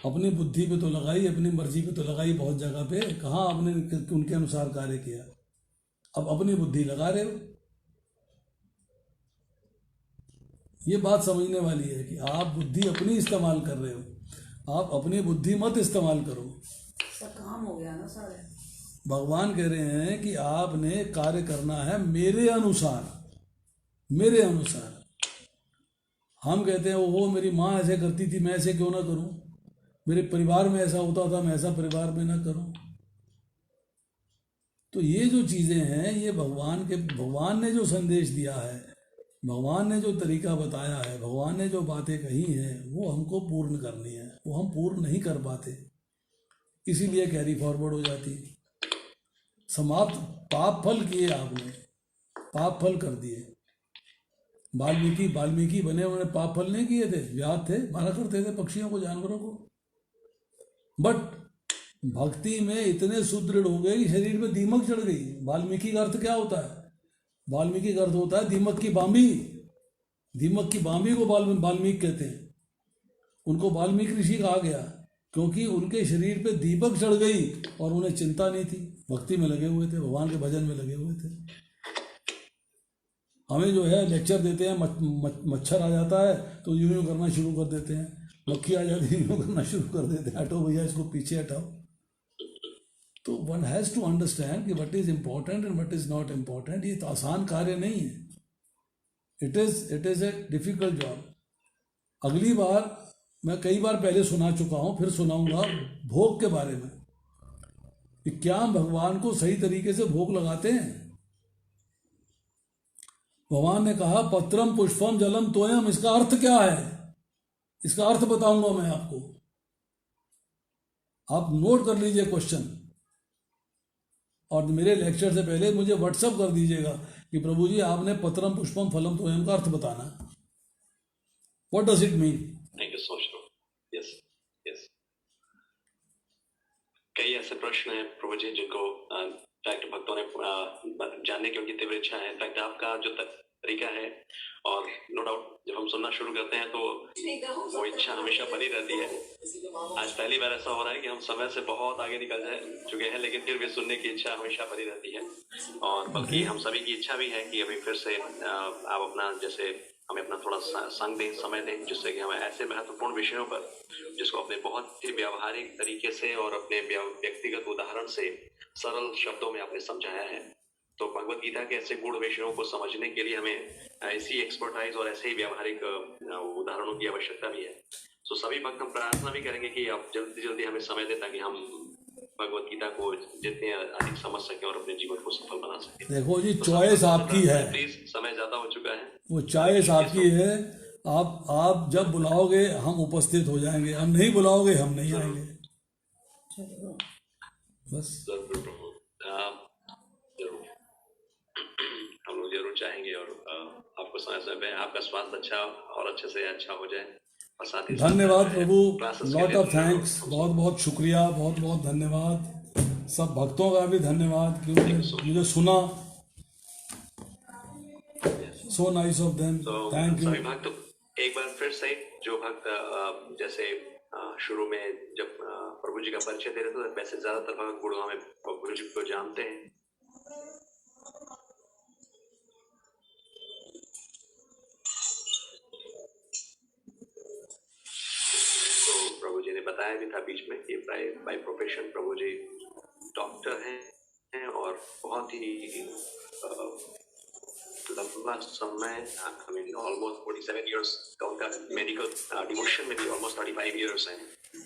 अपनी बुद्धि पे तो लगाई, अपनी मर्जी पे तो लगाई बहुत जगह पे, कहाँ आपने उनके अनुसार कार्य किया। अब अपनी बुद्धि लगा रहे हो। ये बात समझने वाली है कि आप बुद्धि अपनी इस्तेमाल कर रहे हो, आप अपनी बुद्धि मत इस्तेमाल करो। सब काम हो गया ना सारे। भगवान कह रहे हैं कि आपने कार्य करना है मेरे अनुसार, मेरे अनुसार। हम कहते हैं वो मेरी माँ ऐसे करती थी, मैं ऐसे क्यों ना करूं, मेरे परिवार में ऐसा होता था, मैं ऐसा परिवार में ना करूं। तो ये जो चीजें हैं ये भगवान ने जो संदेश दिया है, भगवान ने जो तरीका बताया है, भगवान ने जो बातें कही हैं वो हमको पूर्ण करनी है। वो हम पूर्ण नहीं कर पाते, इसीलिए कैरी फॉरवर्ड हो जाती है। समाप्त पाप फल किए आपने, पाप फल कर दिए। वाल्मीकि बने, उन्होंने पाप फल नहीं किए थे, व्याध थे, मारा करते थे पक्षियों को, जानवरों को। बट भक्ति में इतने सुदृढ़ हो गए कि शरीर में दीमक चढ़ गई। वाल्मीकि का अर्थ क्या होता है? वाल्मीकि का अर्थ होता है दीमक की बांबी। दीमक की बांबी को वाल्मीकि कहते हैं। उनको वाल्मीकि ऋषि कहा गया क्योंकि उनके शरीर पे दीपक चढ़ गई और उन्हें चिंता नहीं थी, भक्ति में लगे हुए थे, भगवान के भजन में लगे हुए थे। हमें जो है लेक्चर देते हैं, मच्छर आ जाता है तो यूं करना शुरू कर देते हैं, मक्खी आ जाती है यूं करना शुरू कर देते हैं, हटो भैया इसको पीछे हटाओ। तो वन हैज़ टू अंडरस्टैंड कि what is important and what is not important. ये तो आसान कार्य नहीं है, it is a difficult job. अगली बार मैं कई बार पहले सुना चुका हूं, फिर सुनाऊंगा भोग के बारे में कि क्या हम भगवान को सही तरीके से भोग लगाते हैं। भगवान ने कहा पत्रम पुष्पम जलम तोयम, इसका अर्थ क्या है? इसका अर्थ बताऊंगा मैं आपको, आप नोट कर लीजिए क्वेश्चन, और मेरे लेक्चर से पहले मुझे व्हाट्सअप कर दीजिएगा कि प्रभु जी आपने पत्रम पुष्पम फलम तोयम का अर्थ बताना, what does it mean. Thank you so much. Yes yes, कई ऐसे प्रश्न हैं प्रभु जी जिनको इनफैक्ट भक्तों ने जानने की उनकी तीव्र इच्छा है। इनफैक्ट आपका जो तरीका है, और नो डाउट जब हम सुनना शुरू करते हैं तो वो इच्छा हमेशा बनी रहती है। आज पहली बार ऐसा हो रहा है कि हम समय से बहुत आगे निकल चुके हैं, लेकिन फिर भी सुनने की इच्छा हमेशा बनी रहती है। और बल्कि हम सभी की इच्छा भी है कि अभी फिर से आप अपना जैसे हमें अपना थोड़ा संग दें, समय दें, जिससे कि हमें ऐसे महत्वपूर्ण विषयों पर जिसको अपने बहुत ही व्यवहारिक तरीके से और अपने व्यक्तिगत उदाहरण से सरल शब्दों में आपने समझाया है। तो भगवत गीता के ऐसे गूढ़ विषयों को समझने के लिए हमें ऐसी एक्सपर्टाइज और ऐसे ही व्यवहारिक उदाहरणों की आवश्यकता भी है। तो सभी भक्त हम प्रार्थना भी करेंगे कि आप जल्दी हमें समय दें ताकि हम भगवत गीता को जितने अधिक समझ सकें और अपने जीवन को सफल बना सकें। देखो जी, चॉइस आपकी है, प्लीज, समय ज्यादा हो चुका है, वो चॉइस आपकी है। आप जब बुलाओगे हम उपस्थित हो जाएंगे, हम नहीं बुलाओगे हम नहीं आएंगे, बस। जरूर प्रभु, जरूर हम लोग जरूर चाहेंगे, और आपको समय पे आपका स्वास्थ्य अच्छा और अच्छे से अच्छा हो जाए। और साथ ही धन्यवाद प्रभु, लॉट ऑफ थैंक्स, बहुत बहुत शुक्रिया, बहुत बहुत धन्यवाद। सब भक्तों का भी धन्यवाद कि उन्होंने मुझे सुना। So nice of them, thank you. सभी भक्त एक बार फिर से, जो भक्त जैसे शुरू में जब प्रभु जी का परिचय दे रहे थे, वैसे ज्यादातर भक्त गुरुआ में प्रभु जी को जानते हैं। तो प्रभु जी ने बताया भी था बीच में कि by profession Prabhu ji doctor हैं और बहुत ही लंबा समय, आई मीन ऑलमोस्ट 47 इयर्स का उनका मेडिकल डिवोशन में भी ऑलमोस्ट 35 इयर्स हैं।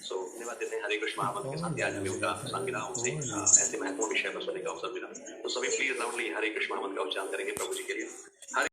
सो धन्यवाद देते हैं हरे कृष्ण महामंत्र के साथ आज हमें उनका संग मिला, उनसे ऐसे महत्वपूर्ण विषय पर सुनने का अवसर मिला। तो सभी प्लीज लाउडली हरे कृष्ण महामंत्र का उच्चारण करेंगे प्रभु जी के लिए।